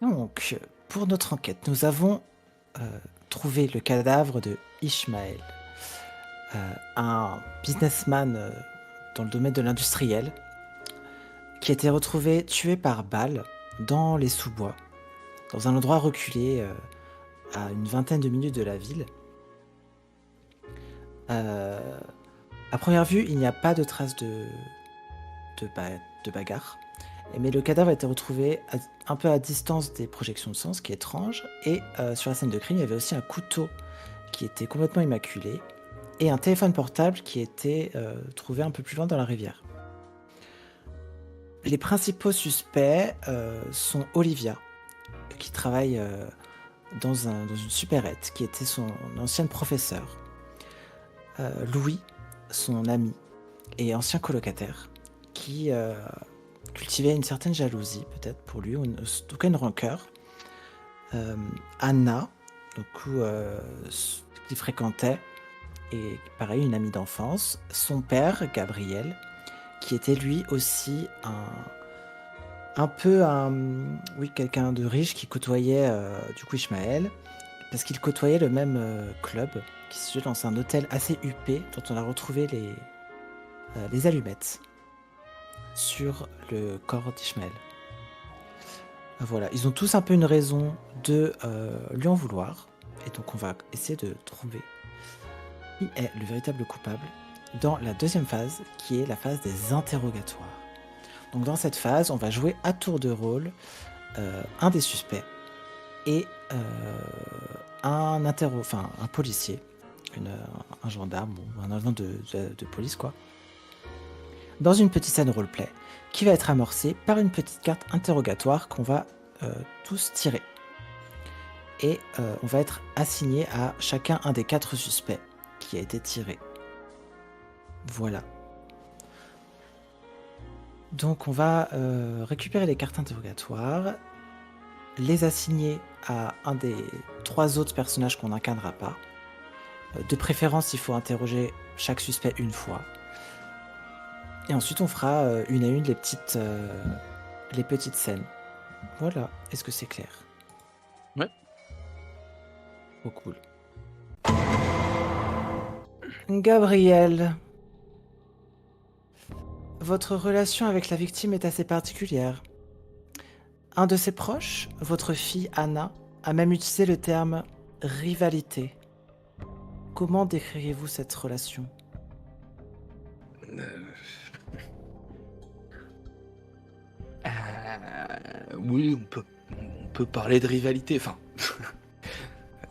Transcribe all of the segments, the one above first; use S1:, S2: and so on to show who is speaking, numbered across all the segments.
S1: Donc, pour notre enquête, nous avons trouvé le cadavre de Ishmael, un businessman dans le domaine de l'industriel, qui a été retrouvé tué par balle dans les sous-bois, dans un endroit reculé à une vingtaine de minutes de la ville. Euh, à première vue, il n'y a pas de traces de, ba- de bagarre, mais le cadavre a été retrouvé un peu à distance des projections de sang, ce qui est étrange, et sur la scène de crime, il y avait aussi un couteau qui était complètement immaculé, et un téléphone portable qui était trouvé un peu plus loin dans la rivière. Les principaux suspects sont Olivia, qui travaille dans une supérette, qui était son ancienne professeure, Louis, son ami et ancien colocataire, qui cultivait une certaine jalousie, peut-être pour lui, ou en tout cas une rancœur. Euh, Anna, du coup, qui fréquentait, et pareil, une amie d'enfance. Son père, Gabriel, qui était lui aussi un peu oui, quelqu'un de riche qui côtoyait du coup Ishmael, parce qu'il côtoyait le même club qui se situe dans un hôtel assez huppé dont on a retrouvé les allumettes sur le corps d'Ishmael. Voilà, ils ont tous un peu une raison de lui en vouloir, et donc on va essayer de trouver qui est le véritable coupable dans la deuxième phase, qui est la phase des interrogatoires. Donc dans cette phase, on va jouer à tour de rôle un des suspects et un policier, un gendarme ou un agent de police, quoi, dans une petite scène roleplay qui va être amorcée par une petite carte interrogatoire qu'on va tous tirer. Et on va être assigné à chacun un des 4 suspects qui a été tiré. Voilà. Donc on va récupérer les cartes interrogatoires, les assigner à un des 3 autres personnages qu'on n'incarnera pas. De préférence, il faut interroger chaque suspect une fois. Et ensuite, on fera une à une les petites scènes. Voilà. Est-ce que c'est clair?
S2: Ouais.
S1: Oh, cool. Gabriel, votre relation avec la victime est assez particulière. Un de ses proches, votre fille Anna, a même utilisé le terme rivalité. Comment décririez-vous cette relation?
S2: Euh, oui, on peut parler de rivalité. Enfin,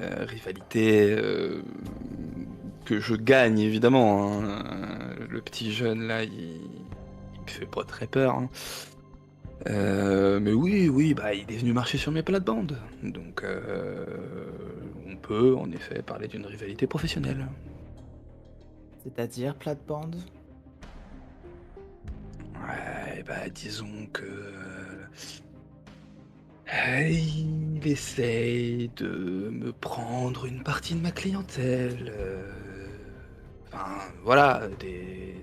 S2: rivalité que je gagne évidemment, hein. Le petit jeune là, il me fait pas très peur, hein. Mais oui, bah il est venu marcher sur mes plates-bandes, donc on peut en effet parler d'une rivalité professionnelle.
S1: C'est-à-dire plate-bande?
S2: Ouais, bah disons que il essaye de me prendre une partie de ma clientèle. Enfin, voilà, des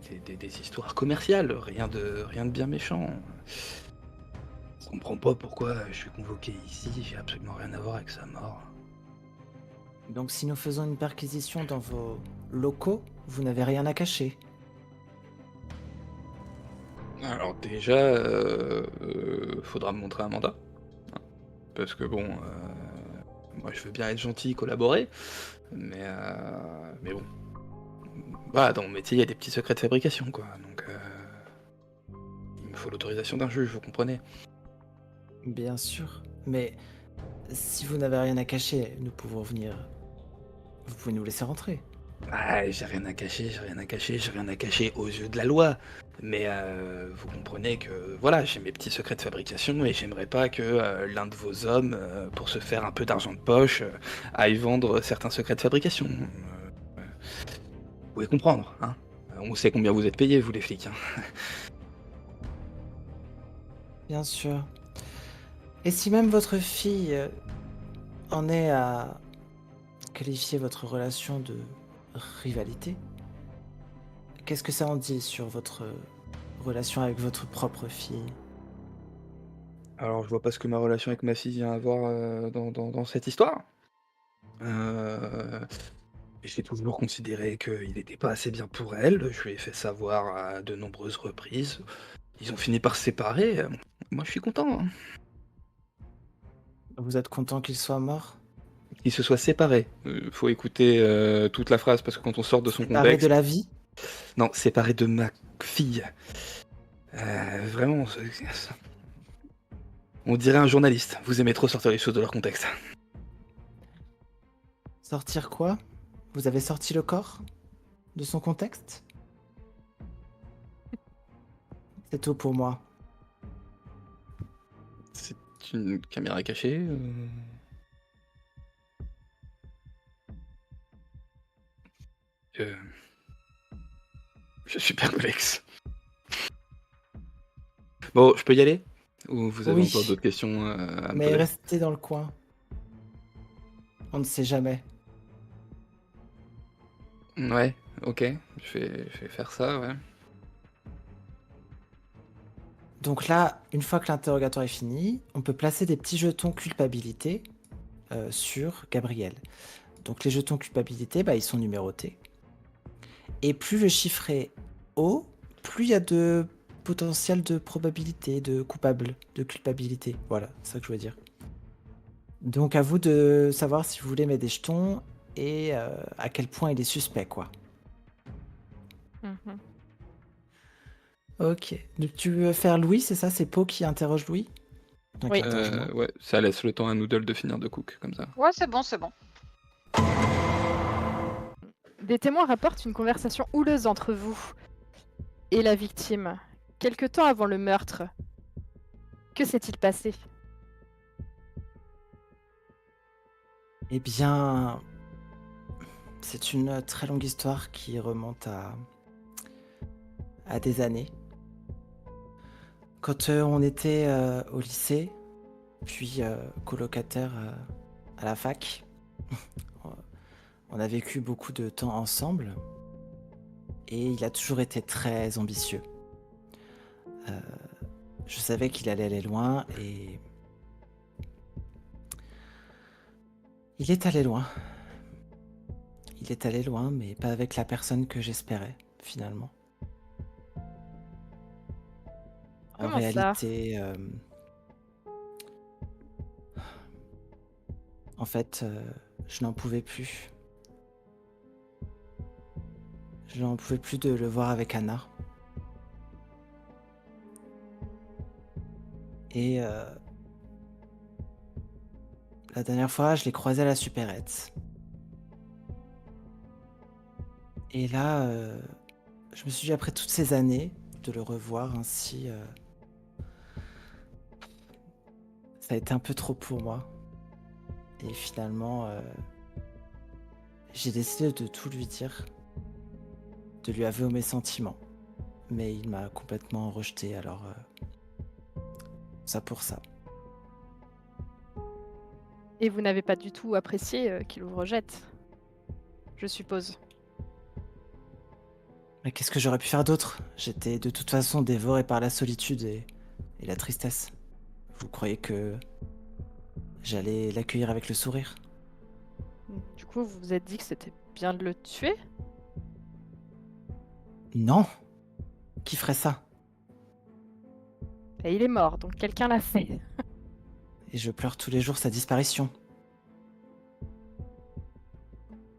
S2: histoires commerciales, rien de bien méchant. Je comprends pas pourquoi je suis convoqué ici, j'ai absolument rien à voir avec sa mort.
S1: Donc si nous faisons une perquisition dans vos locaux, vous n'avez rien à cacher.
S2: Alors déjà, faudra me montrer un mandat, hein, parce que bon, moi je veux bien être gentil, collaborer, mais bon, voilà, dans mon métier, il y a des petits secrets de fabrication, quoi, donc il me faut l'autorisation d'un juge, vous comprenez?
S1: Bien sûr. Mais si vous n'avez rien à cacher, nous pouvons venir. Vous pouvez nous laisser rentrer.
S2: Ah, j'ai rien à cacher aux yeux de la loi. Mais vous comprenez que voilà, j'ai mes petits secrets de fabrication et j'aimerais pas que l'un de vos hommes, pour se faire un peu d'argent de poche, aille vendre certains secrets de fabrication. Vous pouvez comprendre, hein? On sait combien vous êtes payés, vous les flics, hein.
S1: Bien sûr. Et si même votre fille en est à qualifier votre relation de rivalité, qu'est-ce que ça en dit sur votre relation avec votre propre fille?
S2: Alors, je vois pas ce que ma relation avec ma fille vient avoir dans cette histoire. Euh, j'ai toujours considéré qu'il n'était pas assez bien pour elle. Je lui ai fait savoir à de nombreuses reprises. Ils ont fini par se séparer. Moi, je suis content, hein,
S1: Vous êtes content qu'il soit mort?
S2: qu'ils se soient séparés. Faut écouter toute la phrase parce que quand on sort de son
S1: Séparé de
S2: contexte.
S1: la vie?
S2: Non, séparés de ma fille. Vraiment, on dirait un journaliste. Vous aimez trop sortir les choses de leur contexte.
S1: Sortir quoi? Vous avez sorti le corps de son contexte? C'est tout pour moi.
S2: C'est une caméra cachée. Je... je suis perplexe. Bon, je peux y aller? Ou vous avez encore
S1: Oui,
S2: d'autres questions à me
S1: mais
S2: poser?
S1: restez dans le coin. On ne sait jamais.
S2: Ouais, ok. Je vais faire ça, ouais.
S1: Donc là, une fois que l'interrogatoire est fini, on peut placer des petits jetons culpabilité sur Gabriel. Donc les jetons culpabilité, bah, ils sont numérotés. Et plus le chiffre est haut, plus il y a de potentiel de probabilité, de coupable, de culpabilité. Voilà, c'est ça que je veux dire. Donc à vous de savoir si vous voulez mettre des jetons et à quel point il est suspect, quoi.
S3: Mhm.
S1: Ok. Donc tu veux faire Louis, c'est ça? C'est Pau qui interroge Louis? Donc
S3: Oui.
S1: interroge-moi.
S2: Ouais, ça laisse le temps à Noodle de finir de cook, comme ça.
S4: Ouais, c'est bon, c'est bon.
S3: Des témoins rapportent une conversation houleuse entre vous et la victime, quelque temps avant le meurtre. Que s'est-il passé?
S1: Eh bien, c'est une très longue histoire qui remonte à des années. Quand on était au lycée, puis colocataire à la fac, on a vécu beaucoup de temps ensemble et il a toujours été très ambitieux. Je savais qu'il allait aller loin et il est allé loin. Il est allé loin, mais pas avec la personne que j'espérais, finalement. En
S3: Comment ça?
S1: réalité, en fait, je n'en pouvais plus. Je n'en pouvais plus de le voir avec Anna. Et la dernière fois, je l'ai croisé à la supérette. Et là, je me suis dit, après toutes ces années, de le revoir ainsi, ça a été un peu trop pour moi. Et finalement, j'ai décidé de tout lui dire, de lui avouer mes sentiments. Mais il m'a complètement rejeté, alors ça pour ça.
S3: Et vous n'avez pas du tout apprécié qu'il vous rejette, je suppose.
S1: Mais qu'est-ce que j'aurais pu faire d'autre? J'étais de toute façon dévoré par la solitude et la tristesse. Vous croyez que j'allais l'accueillir avec le sourire?
S3: Du coup, vous vous êtes dit que c'était bien de le tuer?
S1: Non! Qui ferait ça?
S3: Et il est mort, donc quelqu'un l'a fait.
S1: Et je pleure tous les jours sa disparition.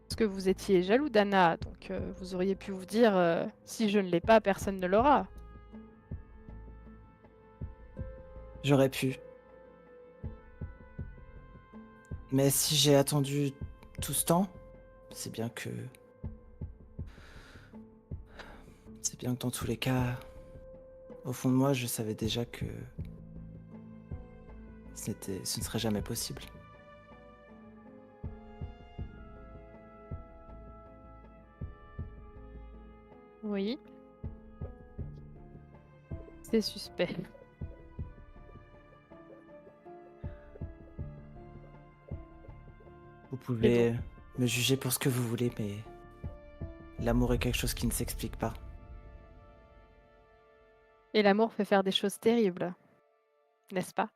S3: Parce que vous étiez jaloux d'Anna, donc vous auriez pu vous dire si je ne l'ai pas, personne ne l'aura.
S1: J'aurais pu. Mais si j'ai attendu tout ce temps, c'est bien que... C'est bien que dans tous les cas, au fond de moi, je savais déjà que ce ne serait jamais possible.
S3: Oui. C'est suspect.
S1: Vous pouvez me juger pour ce que vous voulez, mais l'amour est quelque chose qui ne s'explique pas.
S3: Et l'amour fait faire des choses terribles, n'est-ce pas?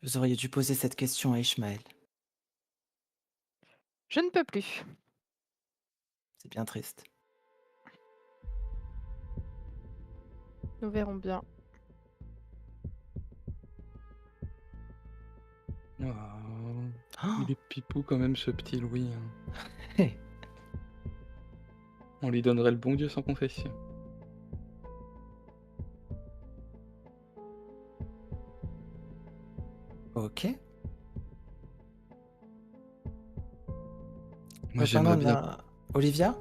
S1: Vous auriez dû poser cette question à Ishmael.
S3: Je ne peux plus.
S1: C'est bien triste.
S3: Nous verrons bien.
S2: Oh,
S1: Oh,
S2: il est pipou quand même, ce petit Louis, hein.
S1: hé,
S2: On lui donnerait le bon Dieu sans confession.
S1: ok.
S2: Moi,
S1: Reprenons Olivia?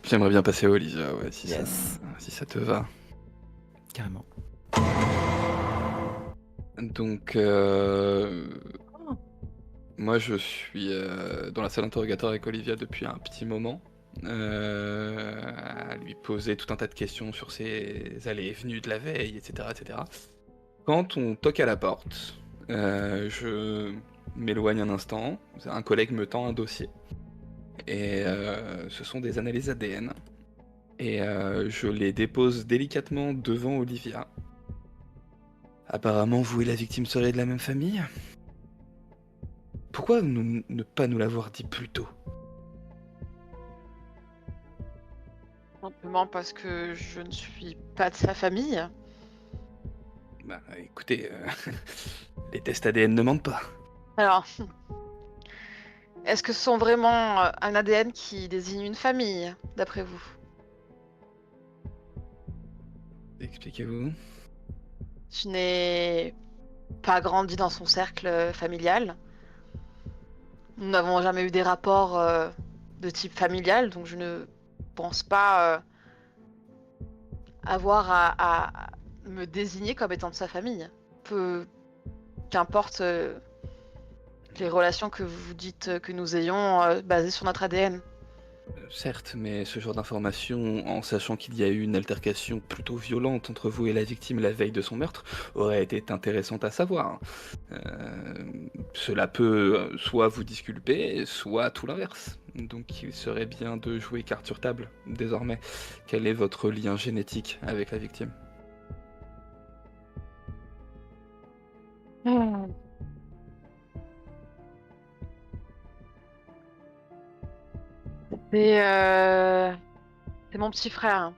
S2: j'aimerais bien passer à Olivia, ouais,
S1: Yes,
S2: si ça te va.
S1: carrément.
S2: Donc,
S3: Oh,
S2: moi, je suis dans la salle interrogatoire avec Olivia depuis un petit moment, à lui poser tout un tas de questions sur ses allées et venues de la veille, etc., etc. Quand on toque à la porte, je m'éloigne un instant, un collègue me tend un dossier, et ce sont des analyses ADN, et je les dépose délicatement devant Olivia. Apparemment, vous et la victime seriez de la même famille? Pourquoi ne pas nous l'avoir dit plus tôt?
S4: Simplement parce que je ne suis pas de sa famille.
S2: Bah écoutez, les tests ADN ne mentent pas.
S4: Alors, est-ce que ce sont vraiment un ADN qui désigne une famille, d'après vous?
S2: Expliquez-vous.
S4: Je n'ai pas grandi dans son cercle familial. Nous n'avons jamais eu des rapports de type familial, donc je ne pense pas avoir à me désigner comme étant de sa famille. Qu'importe les relations que vous dites que nous ayons basées sur notre ADN.
S2: Certes, mais ce genre d'information, en sachant qu'il y a eu une altercation plutôt violente entre vous et la victime la veille de son meurtre, aurait été intéressante à savoir. Cela peut soit vous disculper, soit tout l'inverse. Donc il serait bien de jouer carte sur table, désormais. Quel est votre lien génétique avec la victime?
S4: C'est mon petit frère, hein.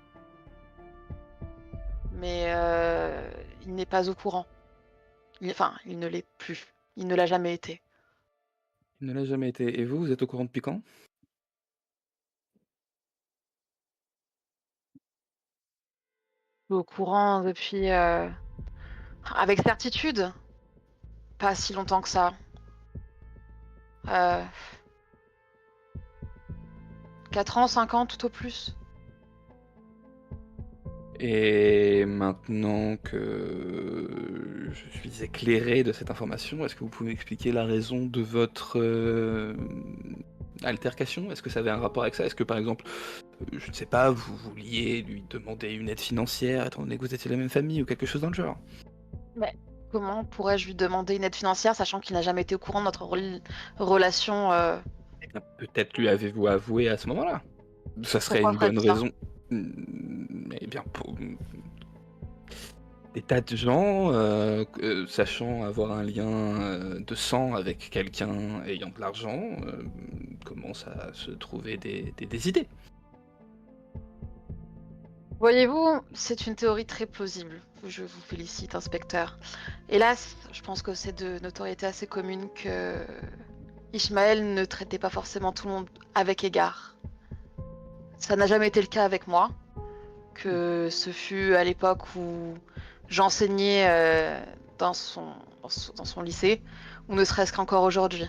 S4: Mais il n'est pas au courant. Enfin, il ne l'est plus. Il ne l'a jamais été.
S2: Il ne l'a jamais été. Et vous, vous êtes au courant depuis quand?
S4: Au courant depuis... avec certitude, pas si longtemps que ça. 4 ans, 5 ans, tout au plus.
S2: Et maintenant que je suis éclairé de cette information, est-ce que vous pouvez m'expliquer la raison de votre altercation? Est-ce que ça avait un rapport avec ça? Est-ce que par exemple, je ne sais pas, vous vouliez lui demander une aide financière étant donné que vous étiez de la même famille ou quelque chose dans le genre?
S4: Mais comment pourrais-je lui demander une aide financière sachant qu'il n'a jamais été au courant de notre relation
S2: Eh bien, peut-être lui avez-vous avoué à ce moment-là. Ça serait
S4: Pourquoi
S2: une bonne
S4: ferait-il ça?
S2: raison. Eh bien, pour des tas de gens, sachant avoir un lien de sang avec quelqu'un ayant de l'argent, commencent à se trouver des idées.
S4: Voyez-vous, c'est une théorie très plausible. Je vous félicite, inspecteur. Hélas, je pense que c'est de notoriété assez commune que Ishmael ne traitait pas forcément tout le monde avec égard. Ça n'a jamais été le cas avec moi, que ce fut à l'époque où j'enseignais dans son lycée, ou ne serait-ce qu'encore aujourd'hui.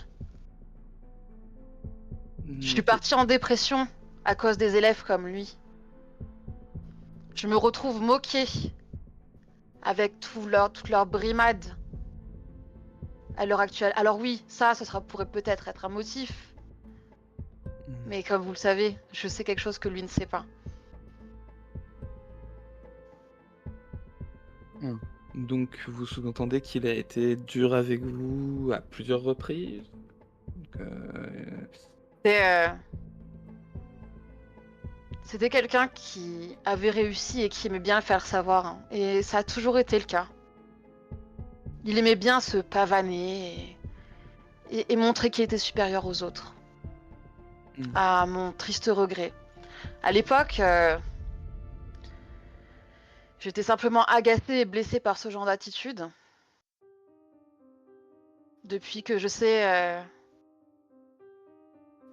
S4: Je suis partie en dépression à cause des élèves comme lui. Je me retrouve moquée avec toute leur brimade à l'heure actuelle. Alors oui, ça pourrait peut-être être un motif, mais comme vous le savez, je sais quelque chose que lui ne sait pas.
S2: Donc vous sous-entendez qu'il a été dur avec vous à plusieurs reprises?
S4: C'est, C'était quelqu'un qui avait réussi et qui aimait bien le faire savoir, hein. Et ça a toujours été le cas. Il aimait bien se pavaner et montrer qu'il était supérieur aux autres.
S2: Hmm.
S4: À mon triste regret. À l'époque, j'étais simplement agacée et blessée par ce genre d'attitude. Depuis que je sais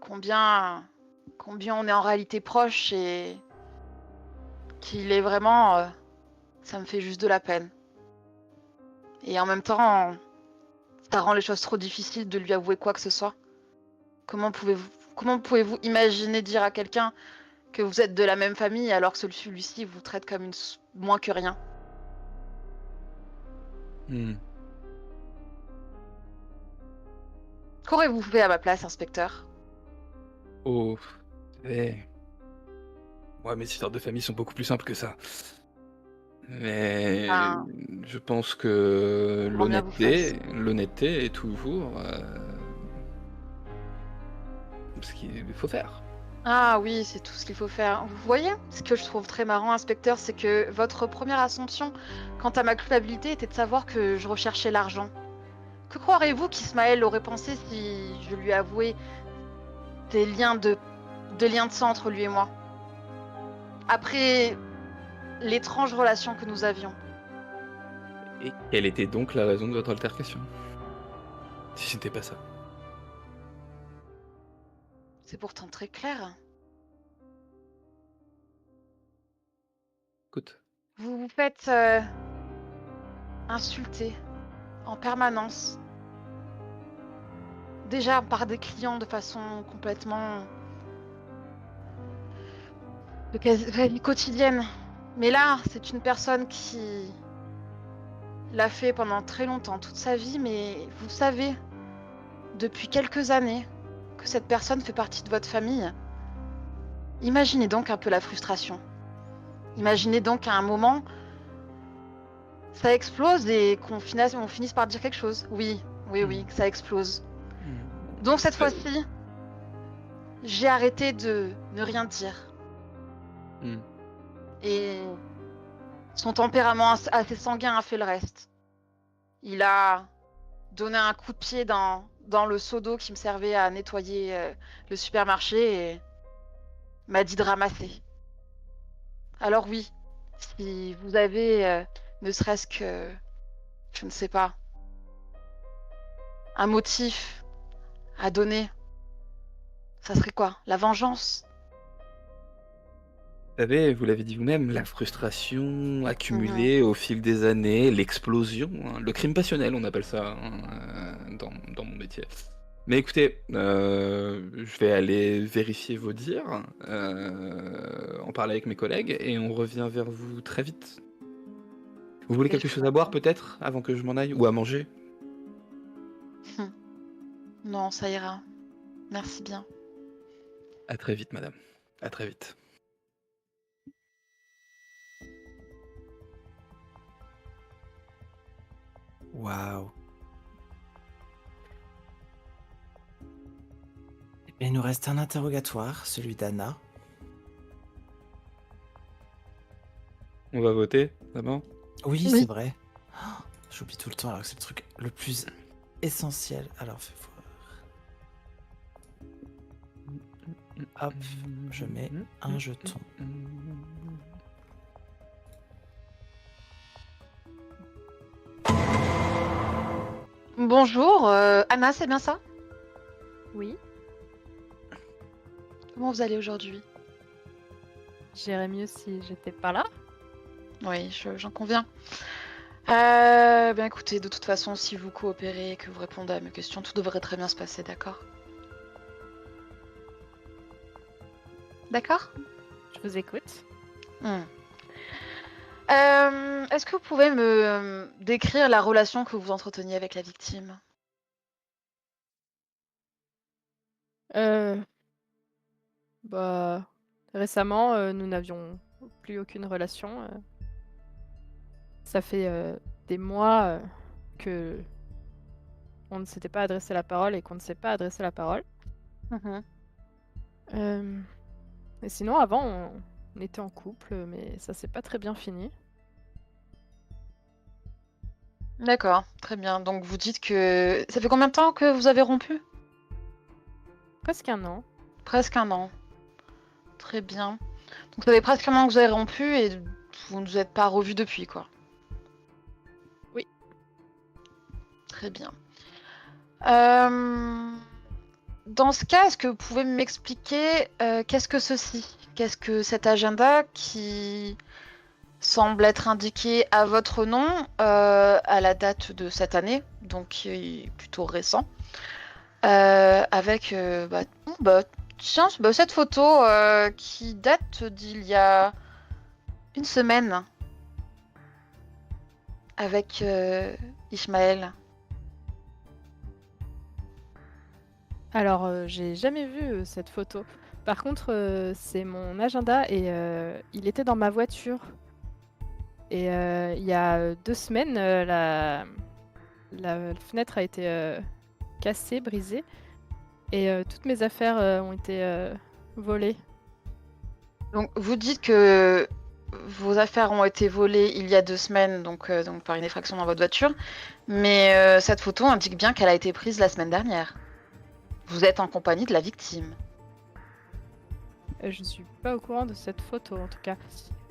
S4: combien on est en réalité proche et qu'il est vraiment... ça me fait juste de la peine. Et en même temps, ça rend les choses trop difficiles de lui avouer quoi que ce soit. Comment pouvez-vous imaginer dire à quelqu'un que vous êtes de la même famille alors que celui-ci vous traite comme moins que rien?
S2: Hmm.
S4: Qu'aurez-vous fait à ma place, inspecteur?
S2: Oh, moi, mes histoires de famille sont beaucoup plus simples que ça. Mais
S4: Ben,
S2: je pense que
S4: grand bien vous fasse.
S2: l'honnêteté est toujours ce qu'il faut faire.
S4: Ah oui, c'est tout ce qu'il faut faire. Vous voyez, ce que je trouve très marrant, inspecteur, c'est que votre première assumption quant à ma culpabilité était de savoir que je recherchais l'argent. Que croirez-vous qu'Ismaël aurait pensé si je lui avouais des liens de sang entre lui et moi? Après l'étrange relation que nous avions.
S2: Et quelle était donc la raison de votre altercation? Si c'était pas ça.
S4: C'est pourtant très clair.
S2: Écoute.
S4: Vous vous faites insulter en permanence. Déjà par des clients de façon complètement quotidienne. Mais là, c'est une personne qui l'a fait pendant très longtemps, toute sa vie, mais vous savez, depuis quelques années, que cette personne fait partie de votre famille. Imaginez donc un peu la frustration. Imaginez donc qu'à un moment, ça explose et on finisse par dire quelque chose. Oui, que ça explose. Donc cette fois-ci, j'ai arrêté de ne rien dire. Et son tempérament assez sanguin a fait le reste. Il a donné un coup de pied dans le seau d'eau qui me servait à nettoyer le supermarché et m'a dit de ramasser. Alors oui, si vous avez ne serait-ce que, je ne sais pas, un motif à donner, ça serait quoi? La vengeance?
S2: Vous savez, vous l'avez dit vous-même, la frustration accumulée au fil des années, l'explosion, hein, le crime passionnel, on appelle ça dans mon métier. Mais écoutez, je vais aller vérifier vos dires, en parler avec mes collègues, et on revient vers vous très vite. Vous voulez quelque chose à boire peut-être, avant que je m'en aille, ou à manger?
S4: Non, ça ira. Merci bien.
S2: À très vite, madame. À très vite.
S1: Waouh. Il nous reste un interrogatoire, celui d'Anna.
S2: On va voter, d'abord?
S1: Oui, c'est vrai. Oh, j'oublie tout le temps alors que c'est le truc le plus essentiel. Alors, fais voir. Hop, je mets un jeton.
S4: Bonjour, Anna, c'est bien ça?
S3: Oui,
S4: Comment vous allez aujourd'hui?
S3: j'irais mieux si j'étais pas là.
S4: Oui, j'en conviens. Bien écoutez, de toute façon, si vous coopérez et que vous répondez à mes questions, tout devrait très bien se passer, d'accord? D'accord?
S3: Je vous écoute.
S4: Est-ce que vous pouvez me décrire la relation que vous entreteniez avec la victime?
S3: Bah, récemment, nous n'avions plus aucune relation. Ça fait des mois que on ne s'était pas adressé la parole et qu'on ne s'est pas adressé la parole. Et sinon, avant, on était en couple, mais ça s'est pas très bien fini.
S4: D'accord, très bien. Donc vous dites que... Ça fait combien de temps que vous avez rompu?
S3: Presque un an.
S4: Presque un an. Très bien. Donc ça fait presque un an que vous avez rompu et vous ne vous êtes pas revus depuis, quoi.
S3: Oui.
S4: Très bien. Euh, Dans ce cas, est-ce que vous pouvez m'expliquer qu'est-ce que ceci? Qu'est-ce que cet agenda qui semble être indiqué à votre nom à la date de cette année, donc qui est plutôt récent, avec tiens, cette photo qui date d'il y a une semaine avec Ishmael.
S3: Alors, j'ai jamais vu cette photo. Par contre, c'est mon agenda et il était dans ma voiture. Et il y a 2 semaines, la fenêtre a été cassée, brisée, et toutes mes affaires ont été volées.
S4: Donc vous dites que vos affaires ont été volées il y a 2 semaines, donc par une effraction dans votre voiture, mais cette photo indique bien qu'elle a été prise la semaine dernière. Vous êtes en compagnie de la victime.
S3: Je suis pas au courant de cette photo, en tout cas.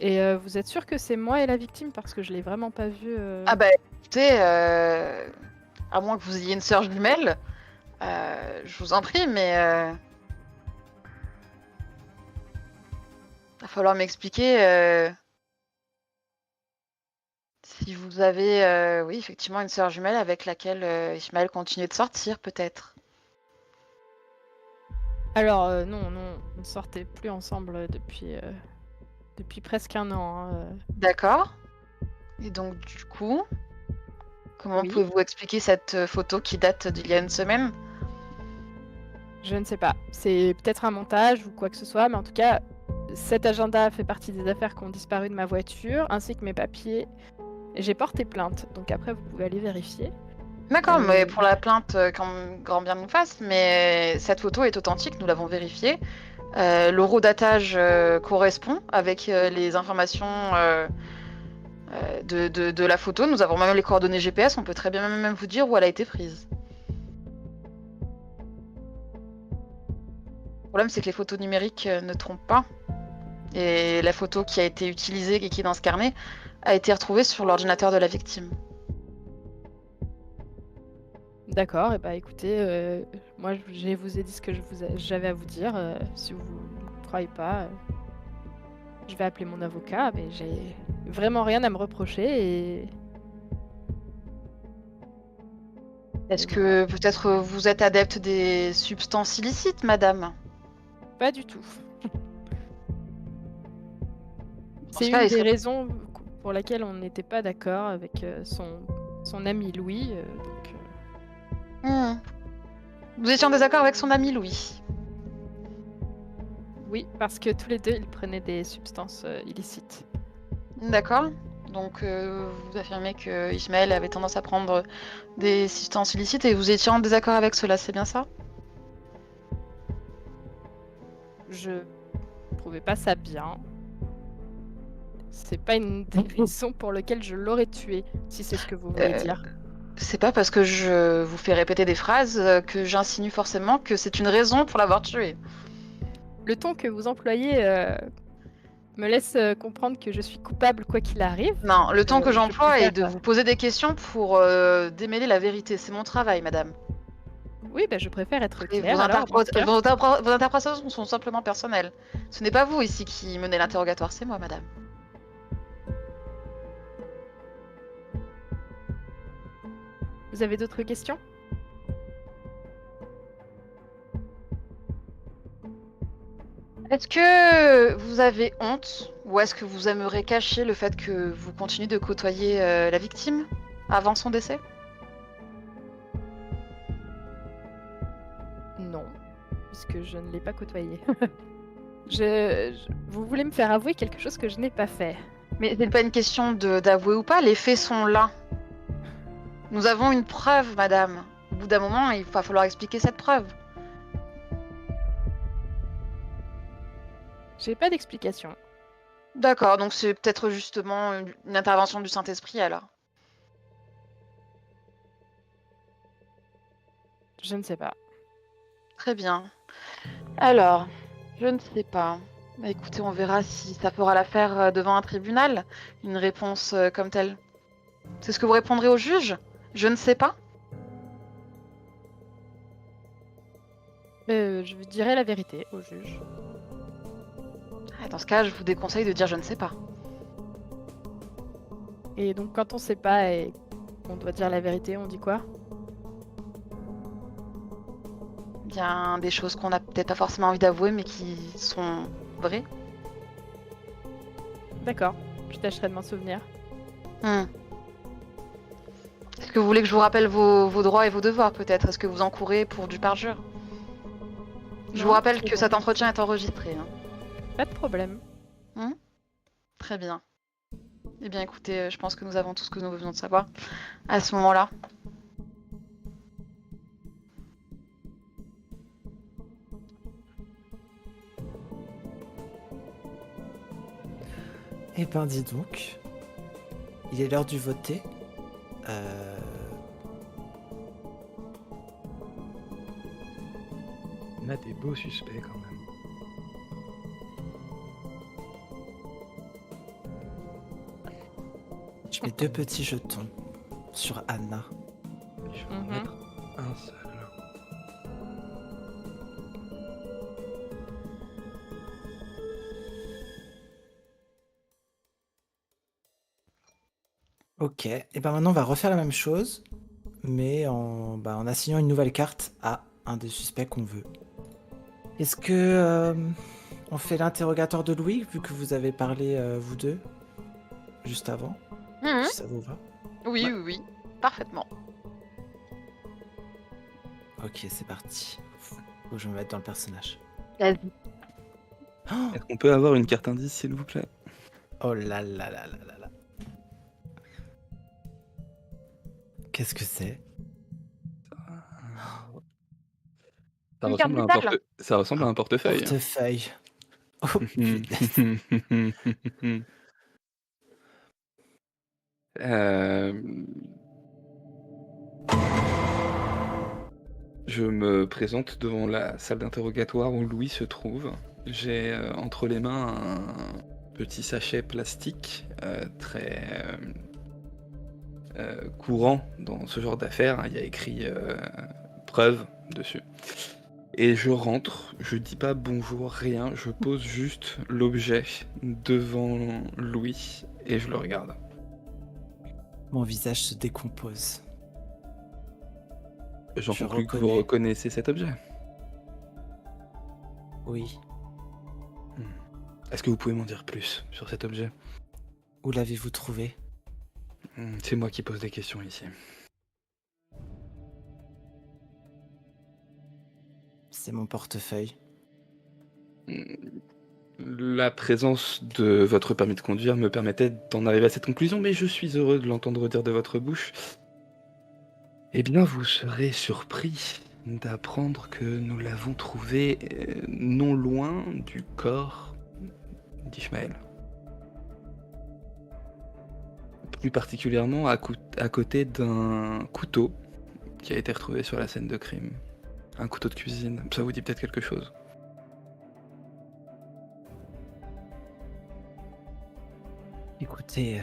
S3: Et vous êtes sûr que c'est moi et la victime? Parce que je l'ai vraiment pas vue.
S4: Ah bah écoutez, à moins que vous ayez une sœur jumelle, je vous en prie, mais va falloir m'expliquer si vous avez, oui, effectivement, une sœur jumelle avec laquelle Ishmael continue de sortir, peut-être.
S3: Alors, non, on ne sortait plus ensemble depuis presque un an, hein.
S4: D'accord. Et donc, du coup, comment
S3: Oui.
S4: pouvez-vous expliquer cette photo qui date d'il y a une semaine?
S3: Je ne sais pas. C'est peut-être un montage ou quoi que ce soit, mais en tout cas, cet agenda fait partie des affaires qui ont disparu de ma voiture, ainsi que mes papiers. Et j'ai porté plainte, donc après vous pouvez aller vérifier.
S4: D'accord, mais pour la plainte, grand bien nous fasse, mais cette photo est authentique, nous l'avons vérifiée. L'horodatage correspond avec les informations de la photo. Nous avons même les coordonnées GPS, on peut très bien même vous dire où elle a été prise. Le problème, c'est que les photos numériques ne trompent pas. Et la photo qui a été utilisée et qui est dans ce carnet a été retrouvée sur l'ordinateur de la victime.
S3: D'accord, et bah écoutez, moi je vous ai dit ce que j'avais à vous dire. Si vous ne croyez pas, je vais appeler mon avocat, mais j'ai vraiment rien à me reprocher. Et
S4: Est-ce que peut-être vous êtes adepte des substances illicites, madame?
S3: pas du tout.
S4: Dans
S3: C'est
S4: ce cas,
S3: une
S4: il
S3: des
S4: serait...
S3: raisons pour laquelle on n'était pas d'accord avec son ami Louis.
S4: Vous étiez en désaccord avec son ami Louis.
S3: Oui, parce que tous les deux, ils prenaient des substances illicites.
S4: D'accord. Donc vous affirmez que Ishmael avait tendance à prendre des substances illicites et vous étiez en désaccord avec cela, c'est bien ça?
S3: Je trouvais pas ça bien. C'est pas une des raisons pour lesquelles je l'aurais tué, si c'est ce que vous voulez dire.
S4: C'est pas parce que je vous fais répéter des phrases que j'insinue forcément que c'est une raison pour l'avoir tué.
S3: Le ton que vous employez me laisse comprendre que je suis coupable quoi qu'il arrive.
S4: Non, le ton que
S3: Je
S4: j'emploie est de
S3: préfère,
S4: vous poser des questions pour démêler la vérité. C'est mon travail, madame.
S3: Oui, bah, je préfère être
S4: Et
S3: claire alors dans ce cas.
S4: vos interprétations sont simplement personnelles. Ce n'est pas vous ici qui menez l'interrogatoire, c'est moi, madame.
S3: Vous avez d'autres questions?
S4: Est-ce que vous avez honte ou est-ce que vous aimeriez cacher le fait que vous continuez de côtoyer la victime avant son décès?
S3: Non, puisque je ne l'ai pas côtoyé. Vous voulez me faire avouer quelque chose que je n'ai pas fait.
S4: Mais ce n'est pas une question d'avouer ou pas, les faits sont là. Nous avons une preuve, madame. Au bout d'un moment, il va falloir expliquer cette preuve.
S3: J'ai pas d'explication.
S4: D'accord, donc c'est peut-être justement une intervention du Saint-Esprit alors.
S3: Je ne sais pas.
S4: Très bien. Alors, je ne sais pas. Bah, écoutez, on verra si ça fera l'affaire devant un tribunal. Une réponse comme telle. C'est ce que vous répondrez au juge? Je ne sais pas.
S3: Je dirai la vérité au juge.
S4: Ah, dans ce cas, je vous déconseille de dire je ne sais pas.
S3: Et donc quand on sait pas et qu'on doit dire la vérité, on dit quoi?
S4: Bien des choses qu'on n'a peut-être pas forcément envie d'avouer, mais qui sont vraies.
S3: D'accord, je tâcherai de m'en souvenir.
S4: Hmm. Est-ce que vous voulez que je vous rappelle vos droits et vos devoirs, peut-être? Est-ce que vous encourez pour du parjure? Je vous
S3: Non,
S4: rappelle
S3: c'est
S4: que
S3: bon.
S4: cet entretien est enregistré. Hein.
S3: Pas de problème.
S4: Très bien. Eh bien, écoutez, je pense que nous avons tout ce que nous venons de savoir à ce moment-là.
S1: Eh ben, dis donc, il est l'heure du voter.
S2: On a des beaux suspects quand même.
S1: Je mets 2 petits jetons sur Anna.
S2: Je vais en mettre un seul.
S1: Ok, et ben maintenant on va refaire la même chose, mais en assignant une nouvelle carte à un des suspects qu'on veut. Est-ce que on fait l'interrogatoire de Louis, vu que vous avez parlé vous deux juste avant,
S4: Mhm.
S1: si ça vous va?
S4: Oui, oui, oui. Parfaitement.
S1: Ok, c'est parti. Faut que je me mette dans le personnage.
S4: Vas-y.
S1: Oh,
S2: Est-ce qu'on peut avoir une carte indice, s'il vous plaît?
S1: oh là là là là là là. Qu'est-ce que c'est?
S2: Ça
S4: Une carte
S2: ressemble à un
S4: vitale.
S2: ça ressemble à un portefeuille.
S1: Portefeuille. Oh punaise.
S2: Je me présente devant la salle d'interrogatoire où Louis se trouve. J'ai entre les mains un petit sachet plastique très courant dans ce genre d'affaires. Il y a écrit preuve dessus. Et je rentre, je dis pas bonjour, rien, je pose juste l'objet devant Louis et je le regarde.
S1: Mon visage se décompose.
S2: J'en
S1: Je
S2: conclus que vous
S1: reconnais.
S2: reconnaissez cet objet.
S1: Oui.
S2: Est-ce que vous pouvez m'en dire plus sur cet objet?
S1: Où l'avez-vous trouvé?
S2: C'est moi qui pose des questions ici.
S1: C'est mon portefeuille.
S2: La présence de votre permis de conduire me permettait d'en arriver à cette conclusion, mais je suis heureux de l'entendre dire de votre bouche. Eh bien, vous serez surpris d'apprendre que nous l'avons trouvé non loin du corps d'Ishmael. Plus particulièrement à côté d'un couteau qui a été retrouvé sur la scène de crime. Un couteau de cuisine, ça vous dit peut-être quelque chose?
S1: Écoutez,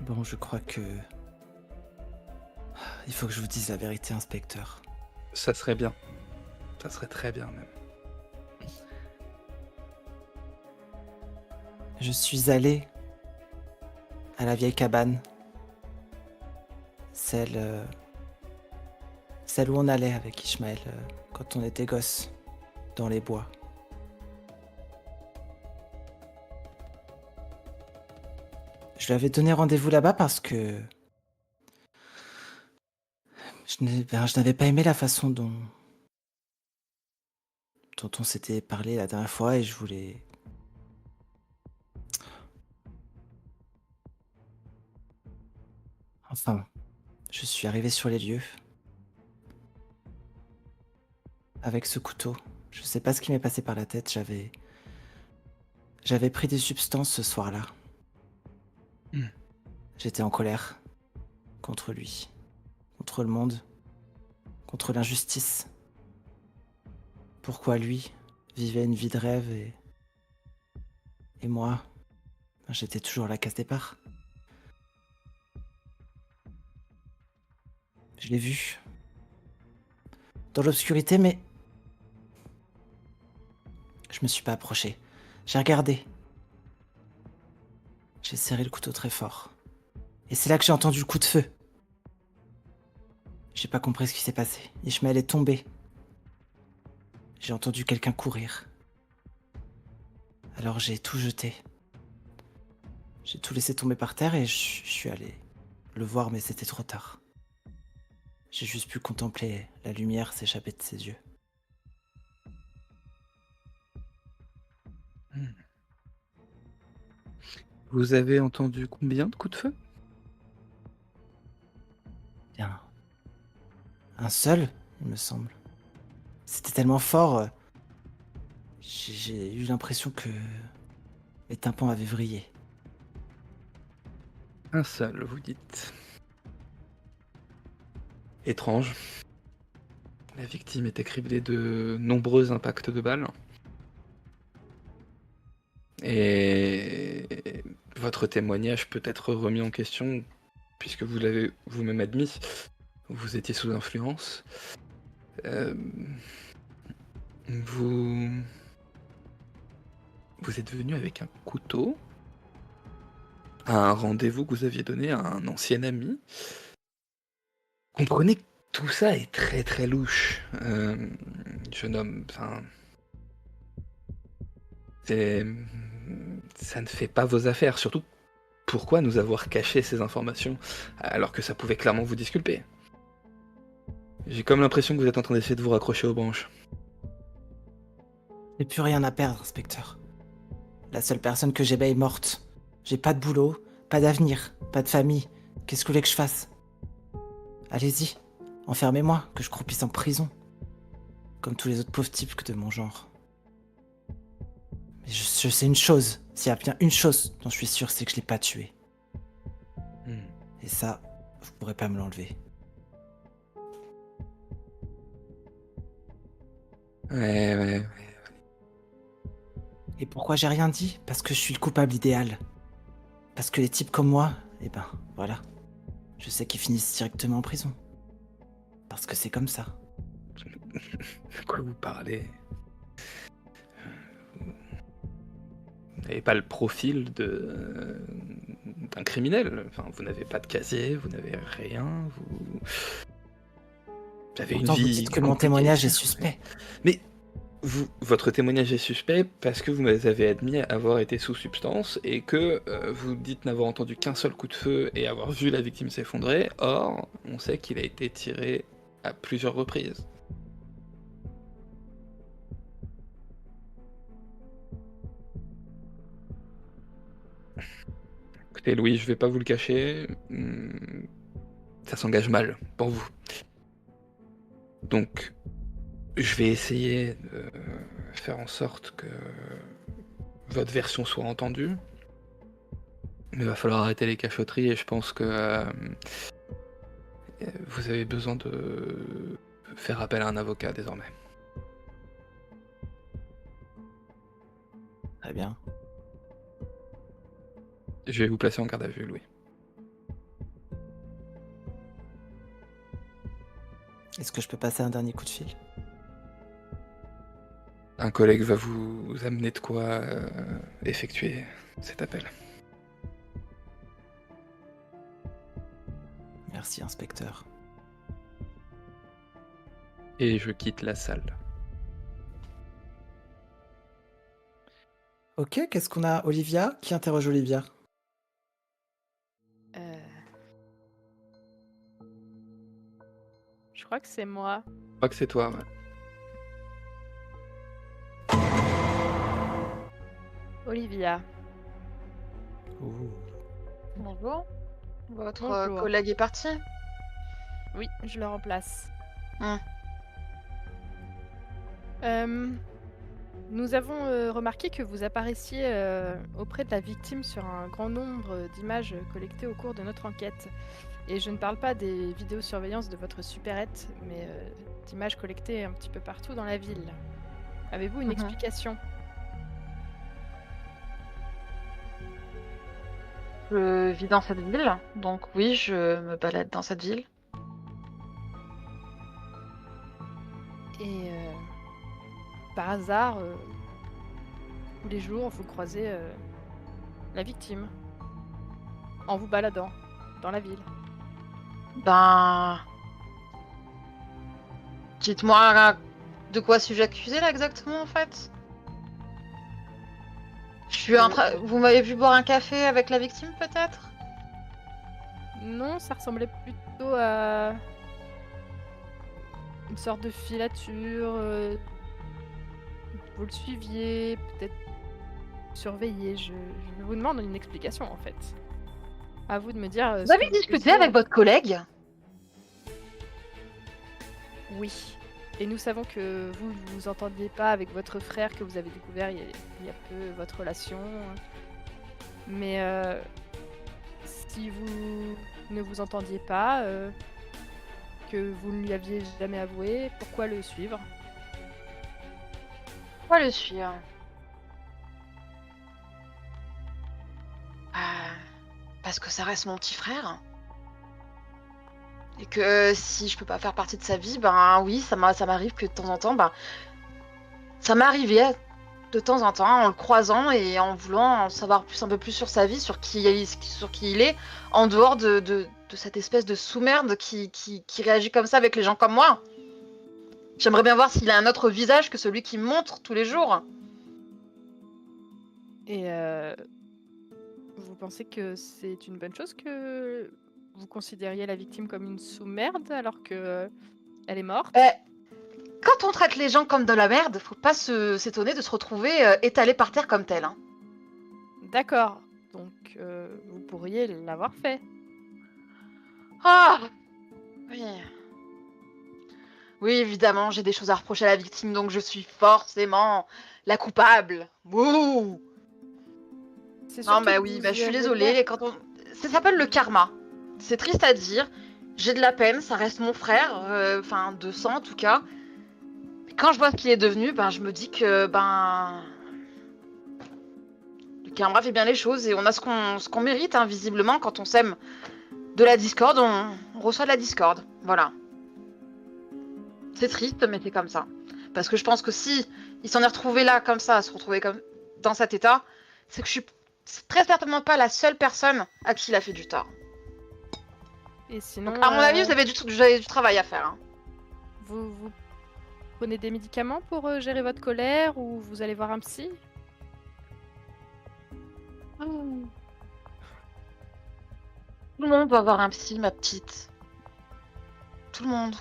S1: bon, je crois que il faut que je vous dise la vérité, inspecteur.
S2: Ça serait bien. Ça serait très bien même.
S1: Je suis allé à la vieille cabane, celle où on allait avec Ishmael quand on était gosse, dans les bois. Je lui avais donné rendez-vous là-bas parce que je n'avais pas aimé la façon dont on s'était parlé la dernière fois et je voulais... Enfin, je suis arrivé sur les lieux avec ce couteau. Je sais pas ce qui m'est passé par la tête, j'avais pris des substances ce soir-là. J'étais en colère contre lui, contre le monde, contre l'injustice. Pourquoi lui vivait une vie de rêve et moi, j'étais toujours à la case départ. Je l'ai vu dans l'obscurité, mais je me suis pas approché. J'ai regardé. J'ai serré le couteau très fort. Et c'est là que j'ai entendu le coup de feu. J'ai pas compris ce qui s'est passé. Ishmael est tombé. J'ai entendu quelqu'un courir. Alors j'ai tout jeté. J'ai tout laissé tomber par terre et je suis allé le voir, mais c'était trop tard. J'ai juste pu contempler la lumière s'échapper de ses yeux.
S2: Vous avez entendu combien de coups de feu?
S1: Bien. Un seul, il me semble. C'était tellement fort. J'ai eu l'impression que mes tympans avaient vrillé.
S2: Un seul, vous dites. Étrange. La victime était criblée de nombreux impacts de balles. Et votre témoignage peut être remis en question, puisque vous l'avez vous-même admis, vous étiez sous influence. Vous êtes venu avec un couteau à un rendez-vous que vous aviez donné à un ancien ami. Comprenez que tout ça est très très louche, jeune homme. Enfin, ça ne fait pas vos affaires. Surtout, pourquoi nous avoir caché ces informations alors que ça pouvait clairement vous disculper? J'ai comme l'impression que vous êtes en train d'essayer de vous raccrocher aux branches.
S1: J'ai plus rien à perdre, inspecteur. La seule personne que j'aimais est morte. J'ai pas de boulot, pas d'avenir, pas de famille. Qu'est-ce que vous voulez que je fasse? Allez-y, enfermez-moi, que je croupisse en prison. Comme tous les autres pauvres types que de mon genre. Mais je sais une chose. S'il y a bien une chose dont je suis sûr, c'est que je l'ai pas tué. Et ça, vous pourrez pas me l'enlever.
S2: Ouais.
S1: Et pourquoi j'ai rien dit? Parce que je suis le coupable idéal. Parce que les types comme moi, eh ben, voilà. Je sais qu'ils finissent directement en prison. Parce que c'est comme ça.
S2: De quoi vous parlez? Vous n'avez pas le profil d'un criminel. Enfin, vous n'avez pas de casier, vous n'avez rien, vous avez une
S1: Pourtant, vous
S2: vie
S1: dites que mon
S2: compliquée.
S1: témoignage est suspect.
S2: Mais votre témoignage est suspect parce que vous avez admis avoir été sous substance et que vous dites n'avoir entendu qu'un seul coup de feu et avoir vu la victime s'effondrer. Or, on sait qu'il a été tiré à plusieurs reprises. Écoutez, Louis, je vais pas vous le cacher, ça s'engage mal pour vous. Donc, je vais essayer de faire en sorte que votre version soit entendue. Mais il va falloir arrêter les cachotteries et je pense que vous avez besoin de faire appel à un avocat désormais.
S1: Très bien.
S2: Je vais vous placer en garde à vue, Louis.
S1: Est-ce que je peux passer un dernier coup de fil?
S2: Un collègue va vous amener de quoi effectuer cet appel.
S1: Merci, inspecteur.
S2: Et je quitte la salle.
S1: Ok, qu'est-ce qu'on a? Olivia? Qui interroge Olivia?
S3: Je crois que c'est moi.
S2: Je crois que c'est toi, ouais.
S3: Olivia.
S1: Ouh.
S4: Bonjour. Votre
S3: Bonjour.
S4: collègue est parti?
S3: Oui, je le remplace.
S4: Hmm.
S3: Nous avons remarqué que vous apparaissiez auprès de la victime sur un grand nombre d'images collectées au cours de notre enquête. Et je ne parle pas des vidéosurveillances de votre supérette, mais d'images collectées un petit peu partout dans la ville. Avez-vous une
S4: Mhm.
S3: explication?
S4: Je vis dans cette ville, donc oui, je me balade dans cette ville.
S3: Et par hasard, tous les jours, vous croisez la victime en vous baladant dans la ville.
S4: Ben, dites-moi de quoi suis-je accusée là exactement en fait? Vous m'avez vu boire un café avec la victime peut-être?
S3: Non, ça ressemblait plutôt à une sorte de filature. Vous le suiviez, peut-être surveillé. Je vous demande une explication en fait. À vous de me dire.
S4: Vous
S3: ce
S4: avez
S3: que
S4: discuté
S3: faisiez.
S4: avec votre collègue?
S3: Oui. Et nous savons que vous ne vous entendiez pas avec votre frère que vous avez découvert il y a peu votre relation. Mais si vous ne vous entendiez pas, que vous ne lui aviez jamais avoué, pourquoi le suivre?
S4: Pourquoi le suivre? Parce que ça reste mon petit frère. Et que si je peux pas faire partie de sa vie, ben oui, ça m'arrive que de temps en temps, ben ça m'est arrivé de temps en temps en le croisant et en voulant en savoir un peu plus sur sa vie, sur qui il est, en dehors de cette espèce de sous-merde qui réagit comme ça avec les gens comme moi. J'aimerais bien voir s'il a un autre visage que celui qui me montre tous les jours.
S3: Et vous pensez que c'est une bonne chose que vous considériez la victime comme une sous-merde alors que elle est morte?
S4: Quand on traite les gens comme de la merde, faut pas s'étonner de se retrouver étalé par terre comme tel. Hein.
S3: D'accord. Donc vous pourriez l'avoir fait.
S4: Ah oui. Oui, évidemment, j'ai des choses à reprocher à la victime, donc je suis forcément la coupable. Wouh!
S3: C'est
S4: Non,
S3: surtout
S4: bah
S3: que
S4: oui,
S3: vous
S4: bah je suis
S3: avez
S4: désolée.
S3: l'air-
S4: Ça s'appelle le karma. C'est triste à dire. J'ai de la peine, ça reste mon frère, enfin de sang en tout cas. Mais quand je vois ce qu'il est devenu, ben je me dis que le karma fait bien les choses et on a ce qu'on mérite, hein, visiblement, quand on sème de la discorde, on reçoit de la discorde. Voilà. C'est triste, mais c'est comme ça. Parce que je pense que si il s'en est retrouvé là, comme ça, à se retrouver comme dans cet état, c'est que je suis très certainement pas la seule personne à qui il a fait du tort.
S3: Et sinon,
S4: Donc, à mon avis, vous avez du travail à faire. Hein.
S3: vous prenez des médicaments pour gérer votre colère ou vous allez voir un psy?
S4: Tout le monde doit avoir un psy, ma petite. Tout le monde.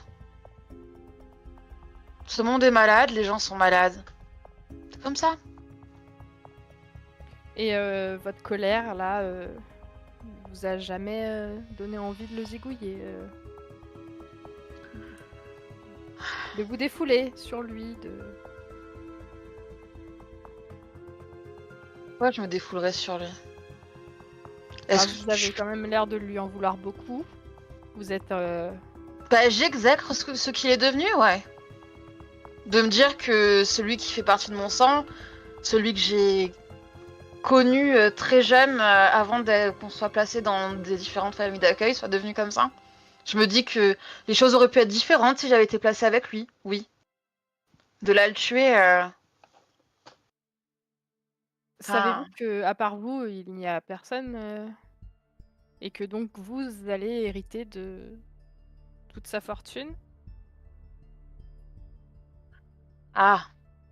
S4: Ce monde est malade, les gens sont malades. C'est comme ça.
S3: Et votre colère, là, vous a jamais donné envie de le zigouiller de vous défouler sur lui,
S4: Ouais, je me défoulerais sur lui.
S3: Vous avez quand même l'air de lui en vouloir beaucoup. Vous êtes...
S4: Bah, j'exècre ce qu'il est devenu, ouais. De me dire que celui qui fait partie de mon sang, celui que j'ai connu très jeune avant qu'on soit placé dans des différentes familles d'accueil, soit devenu comme ça. Je me dis que les choses auraient pu être différentes si j'avais été placée avec lui, oui. De là à le tuer...
S3: Savez-vous que à part vous, il n'y a personne et que donc vous allez hériter de toute sa fortune?
S4: Ah,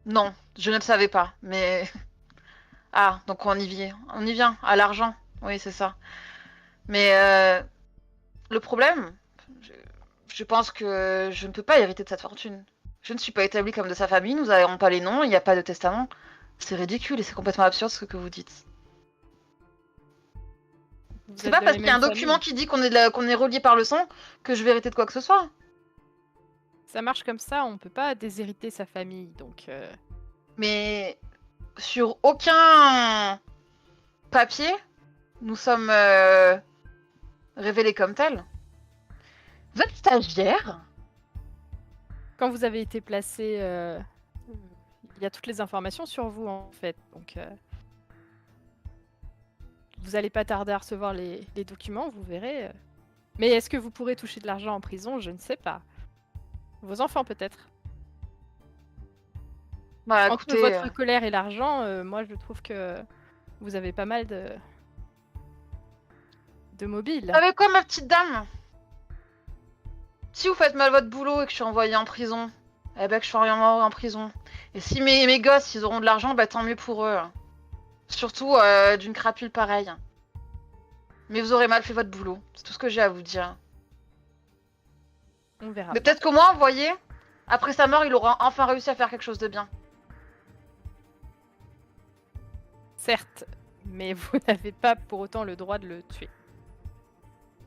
S4: non, je ne le savais pas, mais... Ah, donc on y vient, à l'argent, oui, c'est ça. Mais le problème, je pense que je ne peux pas hériter de cette fortune. Je ne suis pas établie comme de sa famille, nous n'avons pas les noms, il n'y a pas de testament. C'est ridicule et c'est complètement absurde ce que vous dites. C'est pas parce qu'il y a un document qui dit qu'on est relié par le sang que je vais hériter de quoi que ce soit.
S3: Ça marche comme ça, on peut pas déshériter sa famille, donc
S4: Mais sur aucun papier, nous sommes révélés comme tels. Vous êtes stagiaire?
S3: Quand vous avez été placé, il y a toutes les informations sur vous en fait. Donc, vous allez pas tarder à recevoir les documents, vous verrez. Mais est-ce que vous pourrez toucher de l'argent en prison? Je ne sais pas. Vos enfants peut-être.
S4: Bah
S3: Entre
S4: écoutez,
S3: votre colère et l'argent, moi je trouve que vous avez pas mal de mobiles.
S4: vous savez quoi, ma petite dame? Si vous faites mal votre boulot et que je suis envoyée en prison, eh ben que je suis envoyée en prison. Et si mes gosses, ils auront de l'argent, bah tant mieux pour eux. Surtout d'une crapule pareille. Mais vous aurez mal fait votre boulot. C'est tout ce que j'ai à vous dire.
S3: On verra.
S4: Mais peut-être qu'au moins, vous voyez, après sa mort, il aura enfin réussi à faire quelque chose de bien.
S3: Certes, mais vous n'avez pas pour autant le droit de le tuer.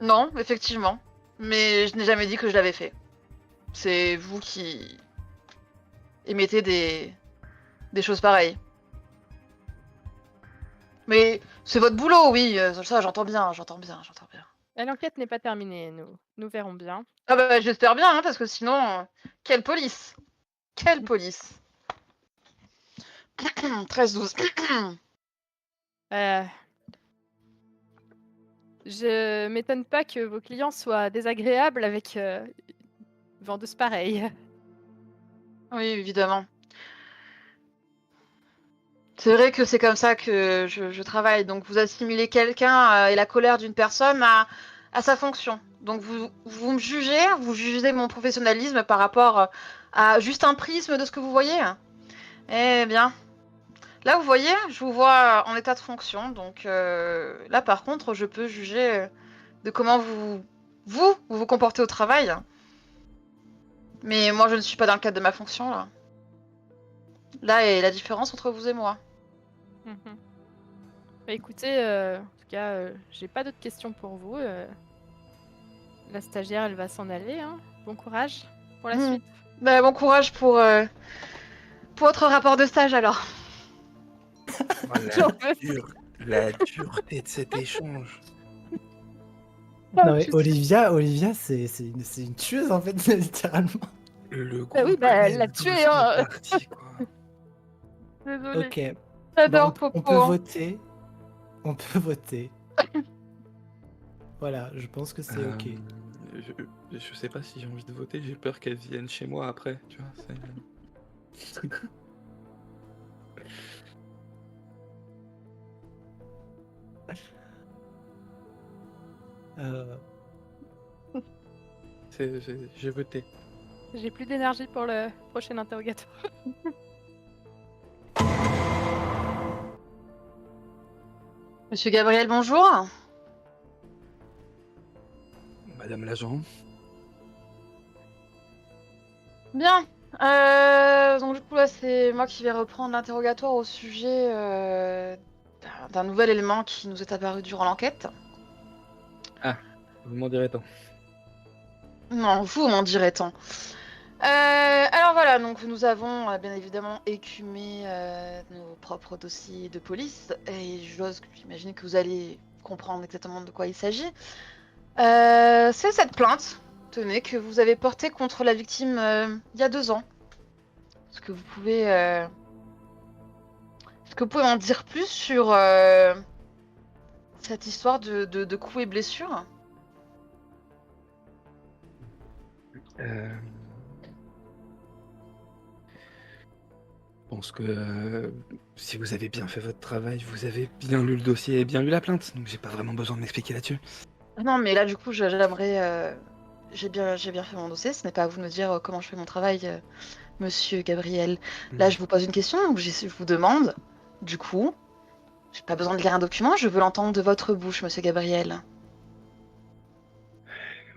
S4: Non, effectivement. Mais je n'ai jamais dit que je l'avais fait. C'est vous qui émettez des choses pareilles. Mais c'est votre boulot, oui, ça j'entends bien.
S3: Et l'enquête n'est pas terminée, nous verrons bien.
S4: Ah bah j'espère bien, hein, parce que sinon, quelle police! Quelle police! 13-12.
S3: Je m'étonne pas que vos clients soient désagréables avec une vendeuse pareille.
S4: Oui, évidemment. C'est vrai que c'est comme ça que je travaille. Donc vous assimilez quelqu'un et la colère d'une personne à sa fonction. Donc vous me jugez, vous jugez mon professionnalisme par rapport à juste un prisme de ce que vous voyez. Eh bien, là vous voyez, je vous vois en état de fonction. Donc là par contre, je peux juger de comment vous comportez au travail. Mais moi je ne suis pas dans le cadre de ma fonction là. Là est la différence entre vous et moi.
S3: Mhm. Bah, écoutez, en tout cas, j'ai pas d'autres questions pour vous. La stagiaire, elle va s'en aller. Hein. Bon courage pour la suite.
S4: Bah, bon courage pour votre rapport de stage alors.
S2: Oh, la dureté de cet échange.
S1: Non, mais Olivia, c'est une tueuse en fait, littéralement.
S2: Le
S3: Ah oui,
S2: gros
S3: bah, elle
S2: connaît
S3: l'a
S2: d'où
S3: tué,
S2: sont
S3: hein.
S2: partis, quoi.
S3: Désolée.
S1: Ok.
S4: J'adore
S1: Bon, on
S4: Popo.
S1: peut
S4: hein.
S1: voter. On peut voter. Voilà, je pense que c'est ok.
S2: Je sais pas si j'ai envie de voter, j'ai peur qu'elle vienne chez moi après, tu vois. J'ai voté.
S3: J'ai plus d'énergie pour le prochain interrogatoire.
S4: Monsieur Gabriel, bonjour.
S2: Madame l'agent.
S4: Bien. Donc du coup là c'est moi qui vais reprendre l'interrogatoire au sujet d'un nouvel élément qui nous est apparu durant l'enquête.
S2: Vous m'en direz tant.
S4: Non, vous m'en direz tant. Alors voilà, donc nous avons bien évidemment écumé nos propres dossiers de police et j'imagine que vous allez comprendre exactement de quoi il s'agit. C'est cette plainte, tenez, que vous avez portée contre la victime il y a 2 ans. Est-ce que vous pouvez m'en dire plus sur cette histoire de coups et blessures?
S2: Je pense que si vous avez bien fait votre travail, vous avez bien lu le dossier et bien lu la plainte, donc j'ai pas vraiment besoin de m'expliquer là-dessus.
S4: Non, mais là du coup, j'aimerais. J'ai bien fait mon dossier. Ce n'est pas à vous de me dire comment je fais mon travail, Monsieur Gabriel. Là, je vous pose une question, je vous demande. Du coup, j'ai pas besoin de lire un document. Je veux l'entendre de votre bouche, Monsieur Gabriel.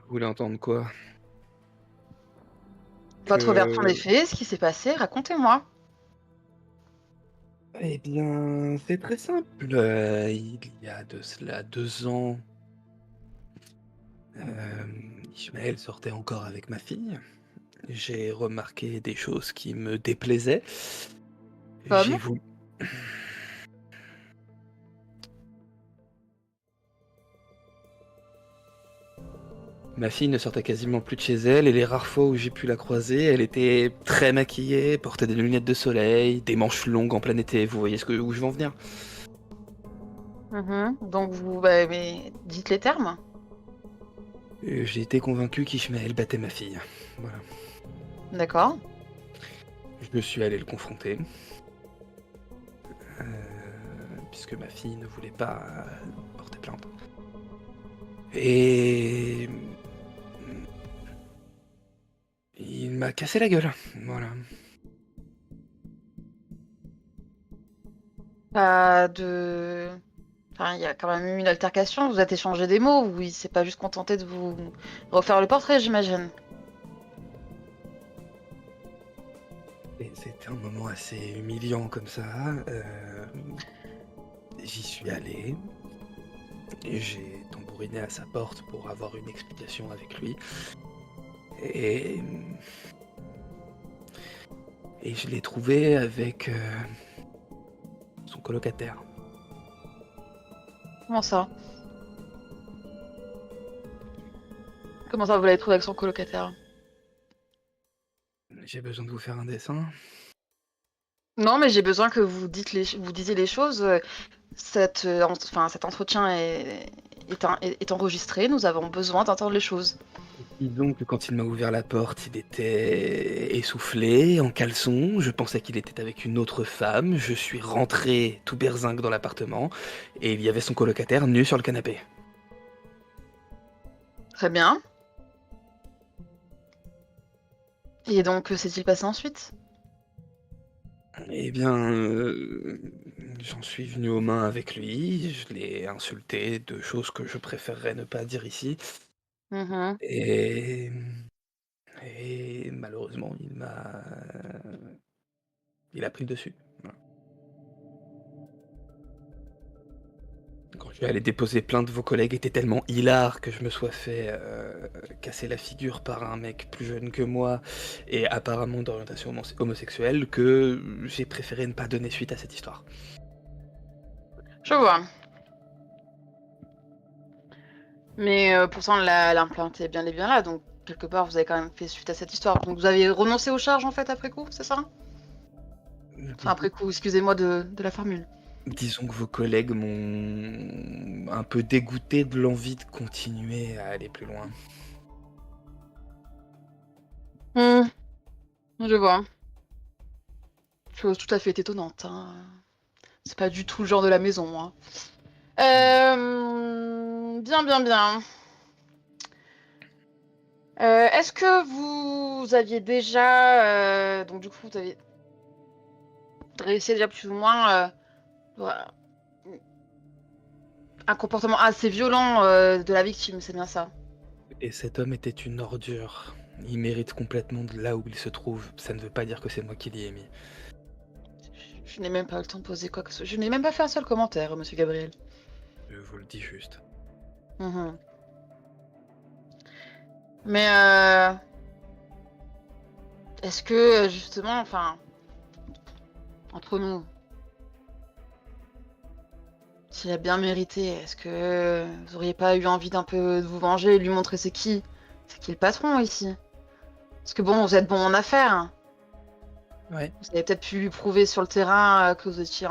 S2: Vous voulez entendre quoi?
S4: Votre version des faits, ce qui s'est passé, racontez-moi.
S2: Eh bien, c'est très simple. Il y a de cela 2 ans, Ishmael sortait encore avec ma fille. J'ai remarqué des choses qui me déplaisaient. J'ai
S4: Comme?
S2: voulu. Ma fille ne sortait quasiment plus de chez elle, et les rares fois où j'ai pu la croiser, elle était très maquillée, portait des lunettes de soleil, des manches longues en plein été. Vous voyez où je veux en venir?
S4: Donc mais dites les termes.
S2: J'ai été convaincu qu'Ishmael battait ma fille. Voilà.
S4: D'accord.
S2: Je suis allé le confronter, euh, puisque ma fille ne voulait pas porter plainte. Et il m'a cassé la gueule. Voilà.
S4: Pas de... Enfin, il y a quand même eu une altercation, vous êtes échangé des mots, oui, il s'est pas juste contenté de vous refaire le portrait, j'imagine.
S2: Et c'était un moment assez humiliant comme ça. J'y suis allé. Et j'ai tambouriné à sa porte pour avoir une explication avec lui. Et, et je l'ai trouvé avec son colocataire.
S4: Comment ça? Comment ça, vous l'avez trouvé avec son colocataire?
S2: J'ai besoin de vous faire un dessin.
S4: Non, mais j'ai besoin que vous vous disiez les choses. Cet entretien est enregistré, nous avons besoin d'entendre les choses.
S2: Disons que quand il m'a ouvert la porte, il était essoufflé, en caleçon. Je pensais qu'il était avec une autre femme. Je suis rentré tout berzingue dans l'appartement et il y avait son colocataire nu sur le canapé.
S4: Très bien. Et donc, que s'est-il passé ensuite?
S2: Eh bien, j'en suis venu aux mains avec lui. Je l'ai insulté de choses que je préférerais ne pas dire ici.
S4: Mhm.
S2: Et, et malheureusement, il a pris le dessus. Voilà. Quand je suis allé déposer plainte, vos collègues étaient tellement hilars que je me sois fait casser la figure par un mec plus jeune que moi et apparemment d'orientation homosexuelle que j'ai préféré ne pas donner suite à cette histoire.
S4: Je vois. Mais pourtant, l'implante est bien et bien là, donc quelque part, vous avez quand même fait suite à cette histoire. Donc vous avez renoncé aux charges, en fait, après coup, c'est ça? Enfin, après coup, excusez-moi de la formule.
S2: Disons que vos collègues m'ont un peu dégoûté de l'envie de continuer à aller plus loin.
S4: Hmm, je vois. Chose tout à fait étonnante, hein. C'est pas du tout le genre de la maison, hein. Bien, bien, bien. Est-ce que vous aviez déjà... donc du coup, vous avez dressé déjà plus ou moins voilà, un comportement assez violent de la victime, c'est bien ça?
S2: Et cet homme était une ordure. Il mérite complètement de là où il se trouve. Ça ne veut pas dire que c'est moi qui l'y ai mis.
S4: Je n'ai même pas eu le temps de poser quoi que ce soit. Je n'ai même pas fait un seul commentaire, monsieur Gabriel.
S2: Je vous le dis juste.
S4: Mhm. Mais est-ce que justement, enfin, entre nous, s'il a bien mérité, est-ce que vous auriez pas eu envie d'un peu de vous venger et de lui montrer c'est qui? C'est qui le patron ici? Parce que bon, vous êtes bon en affaires, hein.
S2: Ouais.
S4: Vous avez peut-être pu lui prouver sur le terrain que vous étiez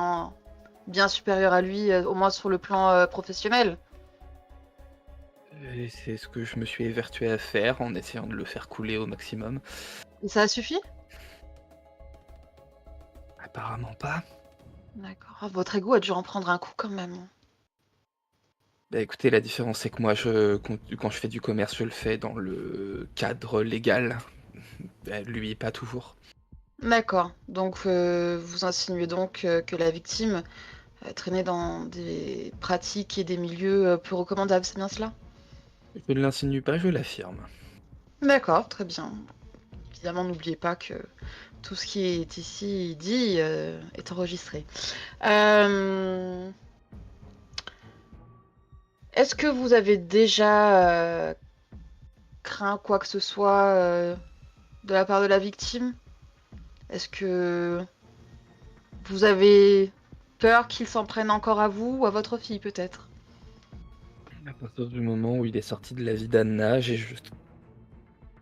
S4: bien supérieur à lui, au moins sur le plan professionnel.
S2: Et c'est ce que je me suis évertué à faire en essayant de le faire couler au maximum.
S4: Et ça a suffi?
S2: Apparemment pas.
S4: D'accord. Ah, votre ego a dû en prendre un coup quand même.
S2: Bah écoutez, la différence c'est que moi, quand je fais du commerce, je le fais dans le cadre légal. Bah, lui, pas toujours.
S4: D'accord. Donc vous insinuez donc que la victime traînait dans des pratiques et des milieux peu recommandables, c'est bien cela?
S2: Je ne l'insinue pas, je l'affirme.
S4: D'accord, très bien. Évidemment, n'oubliez pas que tout ce qui est ici dit est enregistré. Euh, Est-ce que vous avez déjà craint quoi que ce soit de la part de la victime? Est-ce que Vous avez peur qu'il s'en prenne encore à vous ou à votre fille, peut-être?
S2: À partir du moment où il est sorti de la vie d'Anna, je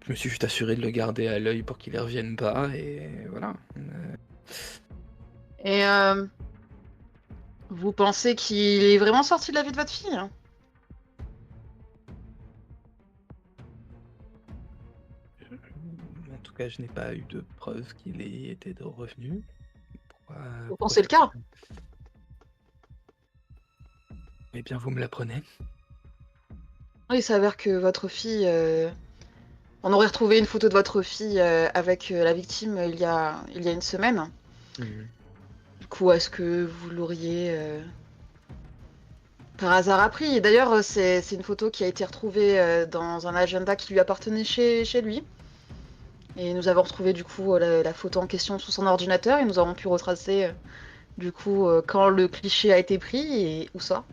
S2: me suis juste assuré de le garder à l'œil pour qu'il ne revienne pas, et voilà.
S4: Et vous pensez qu'il est vraiment sorti de la vie de votre fille?
S2: En tout cas, je n'ai pas eu de preuve qu'il ait été revenu.
S4: Vous pensez le cas?
S2: Eh bien, vous me l'apprenez.
S4: Il s'avère que votre fille... On aurait retrouvé une photo de votre fille avec la victime il y a une semaine. Du coup, est-ce que vous l'auriez par hasard appris? Et d'ailleurs, c'est une photo qui a été retrouvée dans un agenda qui lui appartenait chez lui. Et nous avons retrouvé du coup la photo en question sous son ordinateur et nous avons pu retracer du coup quand le cliché a été pris et où ça.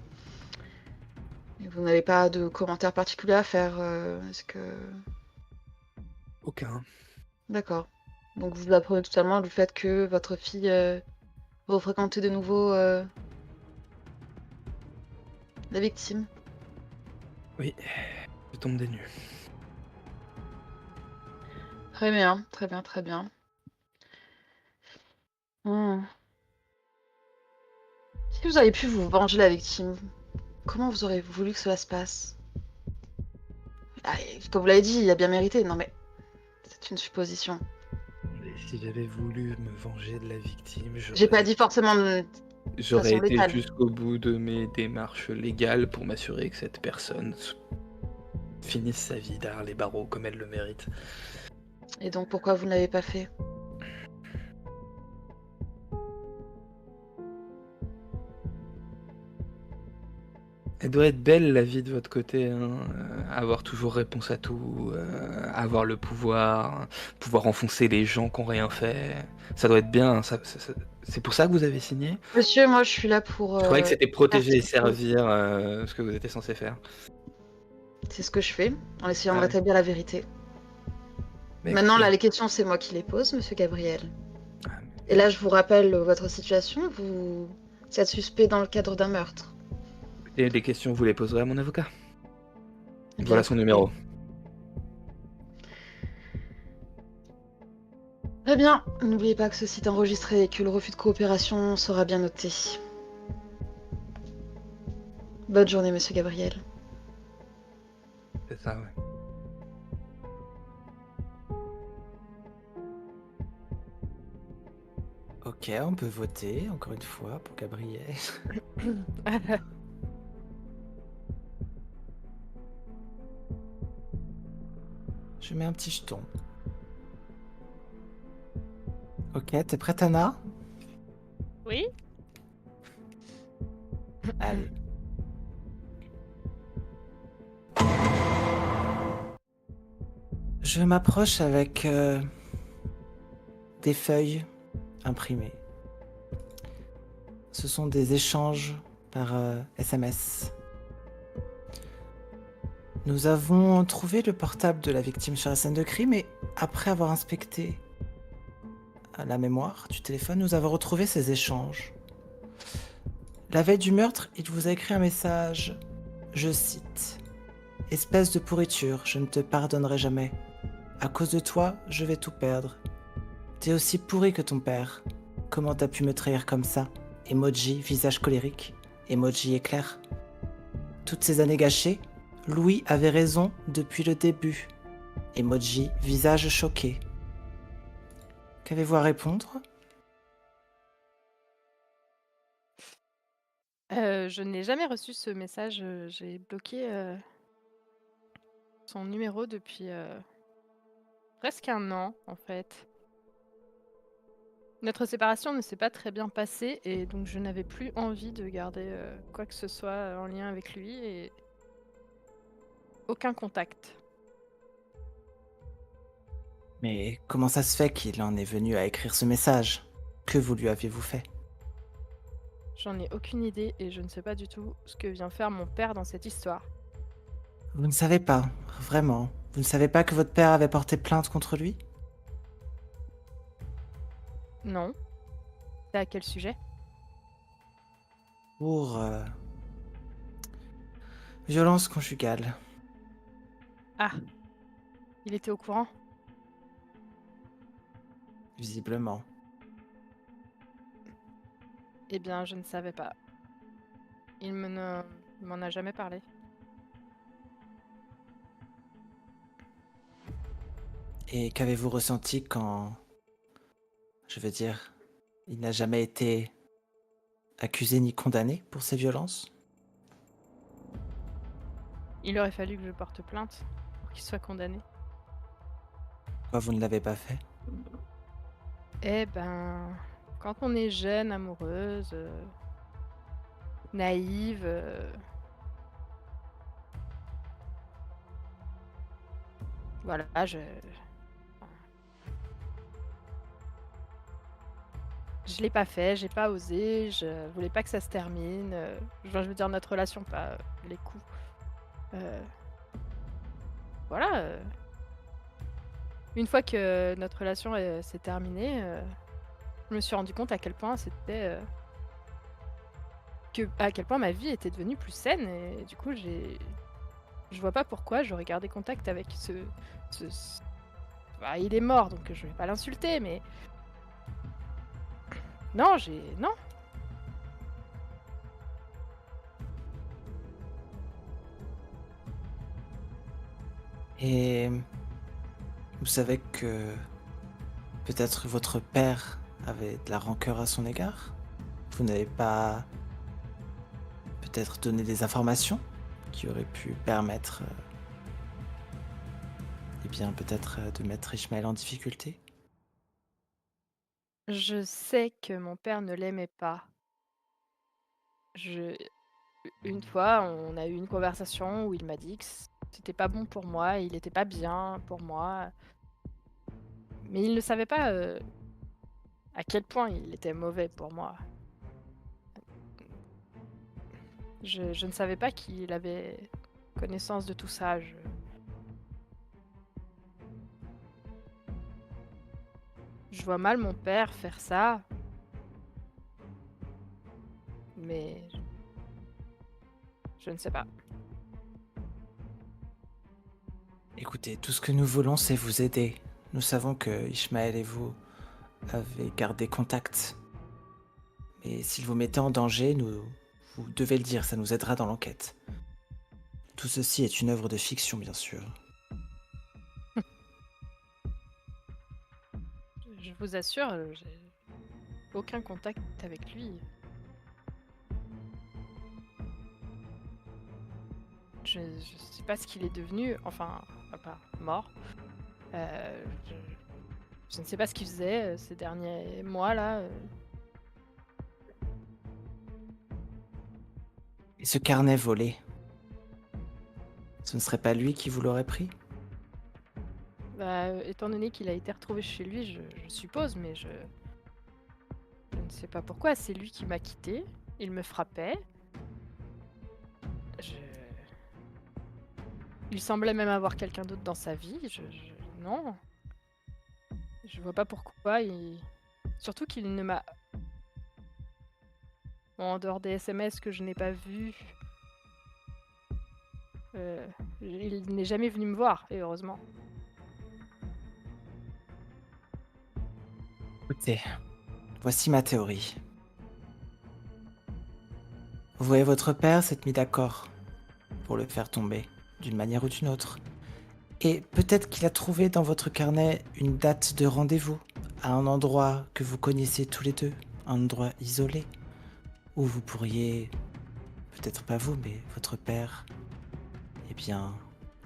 S4: Et vous n'avez pas de commentaires particuliers à faire, est-ce que...
S2: Aucun.
S4: D'accord. Donc vous apprenez totalement du fait que votre fille refréquentait de nouveau la victime.
S2: Oui, je tombe des nues.
S4: Très bien, très bien, très bien. Si vous avez pu vous venger la victime, comment vous aurez voulu que cela se passe? Comme vous l'avez dit, il a bien mérité. Non mais, c'est une supposition.
S2: Et si j'avais voulu me venger de la victime,
S4: J'ai pas dit forcément de
S2: j'aurais
S4: façon
S2: été
S4: létale.
S2: jusqu'au bout de mes démarches légales pour m'assurer que cette personne finisse sa vie derrière les barreaux comme elle le mérite.
S4: Et donc pourquoi vous ne l'avez pas fait?
S2: Elle doit être belle la vie de votre côté, hein. Avoir toujours réponse à tout, avoir le pouvoir enfoncer les gens qui n'ont rien fait. Ça doit être bien, c'est pour ça que vous avez signé?
S4: Monsieur, moi je suis là pour...
S2: Je croyais que c'était protéger et
S4: faire ce
S2: servir ce que vous étiez censé faire.
S4: C'est ce que je fais, en essayant de
S2: Ah ouais.
S4: rétablir la vérité.
S2: Mais
S4: Maintenant,
S2: écoutez,
S4: là, les questions, c'est moi qui les pose, monsieur Gabriel.
S2: ah,
S4: Et là, je vous rappelle votre situation. Vous êtes suspect dans le cadre d'un meurtre.
S2: et des questions, vous les poserez à mon avocat.
S4: Eh bien,
S2: Voilà son
S4: écoutez.
S2: numéro.
S4: Très bien. N'oubliez pas que ceci est enregistré et que le refus de coopération sera bien noté. Bonne journée, monsieur Gabriel.
S2: C'est ça, ouais.
S1: Ok, on peut voter encore une fois pour Gabriel. Je mets un petit jeton. Ok, t'es prête, Anna?
S3: Oui.
S1: Allez. Je m'approche avec des feuilles imprimées. Ce sont des échanges par SMS. Nous avons trouvé le portable de la victime sur la scène de crime et après avoir inspecté la mémoire du téléphone, nous avons retrouvé ces échanges. La veille du meurtre, il vous a écrit un message. Je cite. « Espèce de pourriture, je ne te pardonnerai jamais. À cause de toi, je vais tout perdre. T'es aussi pourri que ton père. Comment t'as pu me trahir comme ça? Emoji, visage colérique. Emoji éclair. Toutes ces années gâchées, Louis avait raison depuis le début. Emoji, visage choqué. Qu'avez-vous à répondre?
S3: Je n'ai jamais reçu ce message. J'ai bloqué son numéro depuis presque un an, en fait. Notre séparation ne s'est pas très bien passée et donc je n'avais plus envie de garder quoi que ce soit en lien avec lui et aucun contact.
S1: Mais comment ça se fait qu'il en est venu à écrire ce message? Que vous lui aviez-vous fait?
S3: J'en ai aucune idée et je ne sais pas du tout ce que vient faire mon père dans cette histoire.
S1: Vous ne savez pas, vraiment. Vous ne savez pas que votre père avait porté plainte contre lui?
S3: Non. C'est à quel sujet?
S1: Pour violence conjugale.
S3: Ah, il était au courant?
S1: Visiblement.
S3: Eh bien, je ne savais pas. Il m'en a jamais parlé.
S1: Et qu'avez-vous ressenti quand, je veux dire, il n'a jamais été accusé ni condamné pour ces violences?
S3: Il aurait fallu que je porte plainte pour qu'il soit condamné.
S1: Pourquoi vous ne l'avez pas fait?
S3: Eh ben, quand on est jeune, amoureuse, naïve, voilà, je l'ai pas fait, j'ai pas osé, je voulais pas que ça se termine. Enfin, je veux dire notre relation, pas les coups. Euh, voilà. Une fois que notre relation s'est terminée, je me suis rendu compte à quel point à quel point ma vie était devenue plus saine et du coup je vois pas pourquoi j'aurais gardé contact avec bah, il est mort donc je vais pas l'insulter mais non non.
S1: Et vous savez que peut-être votre père avait de la rancœur à son égard? Vous n'avez pas peut-être donné des informations qui auraient pu permettre, eh bien, peut-être de mettre Ishmael en difficulté?
S3: Je sais que mon père ne l'aimait pas. Je Une fois, on a eu une conversation où il m'a dit que c'était pas bon pour moi, il était pas bien pour moi, mais il ne savait pas, à quel point il était mauvais pour moi. Je ne savais pas qu'il avait connaissance de tout ça. Je vois mal mon père faire ça, mais je ne sais pas.
S1: Écoutez, tout ce que nous voulons, c'est vous aider. Nous savons que Ishmael et vous avez gardé contact. Mais s'il vous mettait en danger, vous devez le dire, ça nous aidera dans l'enquête. Tout ceci est une œuvre de fiction, bien sûr.
S3: Je vous assure, j'ai aucun contact avec lui. Je sais pas ce qu'il est devenu, enfin, pas mort. Je ne sais pas ce qu'il faisait ces derniers mois là.
S1: Et ce carnet volé, ce ne serait pas lui qui vous l'aurait pris?
S3: Bah, étant donné qu'il a été retrouvé chez lui, je suppose, mais je ne sais pas pourquoi. C'est lui qui m'a quitté. Il me frappait. Je... Il semblait même avoir quelqu'un d'autre dans sa vie. Non. Je vois pas pourquoi. Surtout qu'il ne m'a... Bon, en dehors des SMS que je n'ai pas vus, il n'est jamais venu me voir, et heureusement.
S1: Écoutez, voici ma théorie. Vous voyez, votre père s'est mis d'accord pour le faire tomber, d'une manière ou d'une autre. Et peut-être qu'il a trouvé dans votre carnet une date de rendez-vous, à un endroit que vous connaissez tous les deux, un endroit isolé, où vous pourriez, peut-être pas vous, mais votre père, eh bien,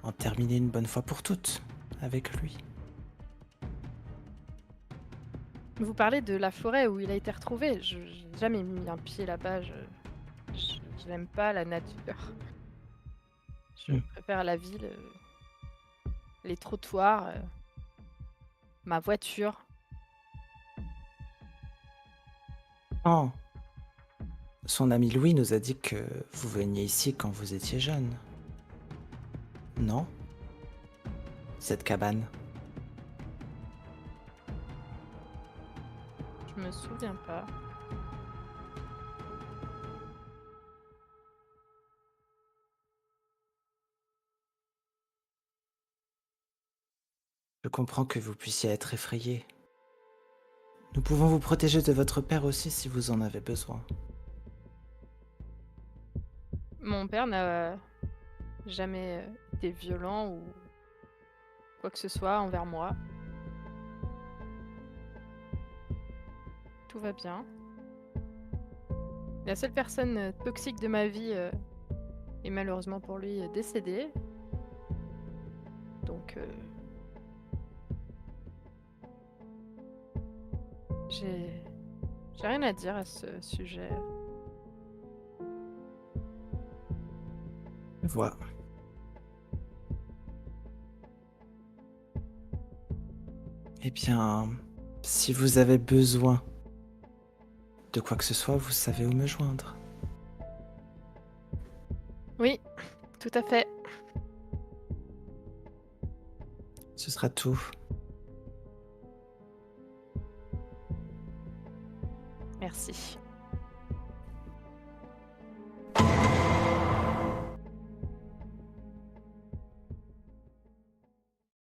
S1: en terminer une bonne fois pour toutes avec lui.
S3: Vous parlez de la forêt où il a été retrouvé. Je n'ai jamais mis un pied là-bas. Je n'aime pas la nature. Je préfère la ville, les trottoirs, ma voiture.
S1: Oh, son ami Louis nous a dit que vous veniez ici quand vous étiez jeune. Non? Cette cabane.
S3: Je me souviens pas.
S1: comprends que vous puissiez être effrayé. Nous pouvons vous protéger de votre père aussi si vous en avez besoin.
S3: Mon père n'a jamais été violent ou quoi que ce soit envers moi. Tout va bien. La seule personne toxique de ma vie est malheureusement pour lui décédée. Donc j'ai rien à dire à ce sujet.
S1: Je vois. Eh bien, si vous avez besoin de quoi que ce soit, vous savez où me joindre.
S3: Oui, tout à fait.
S1: Ce sera tout.
S3: Merci.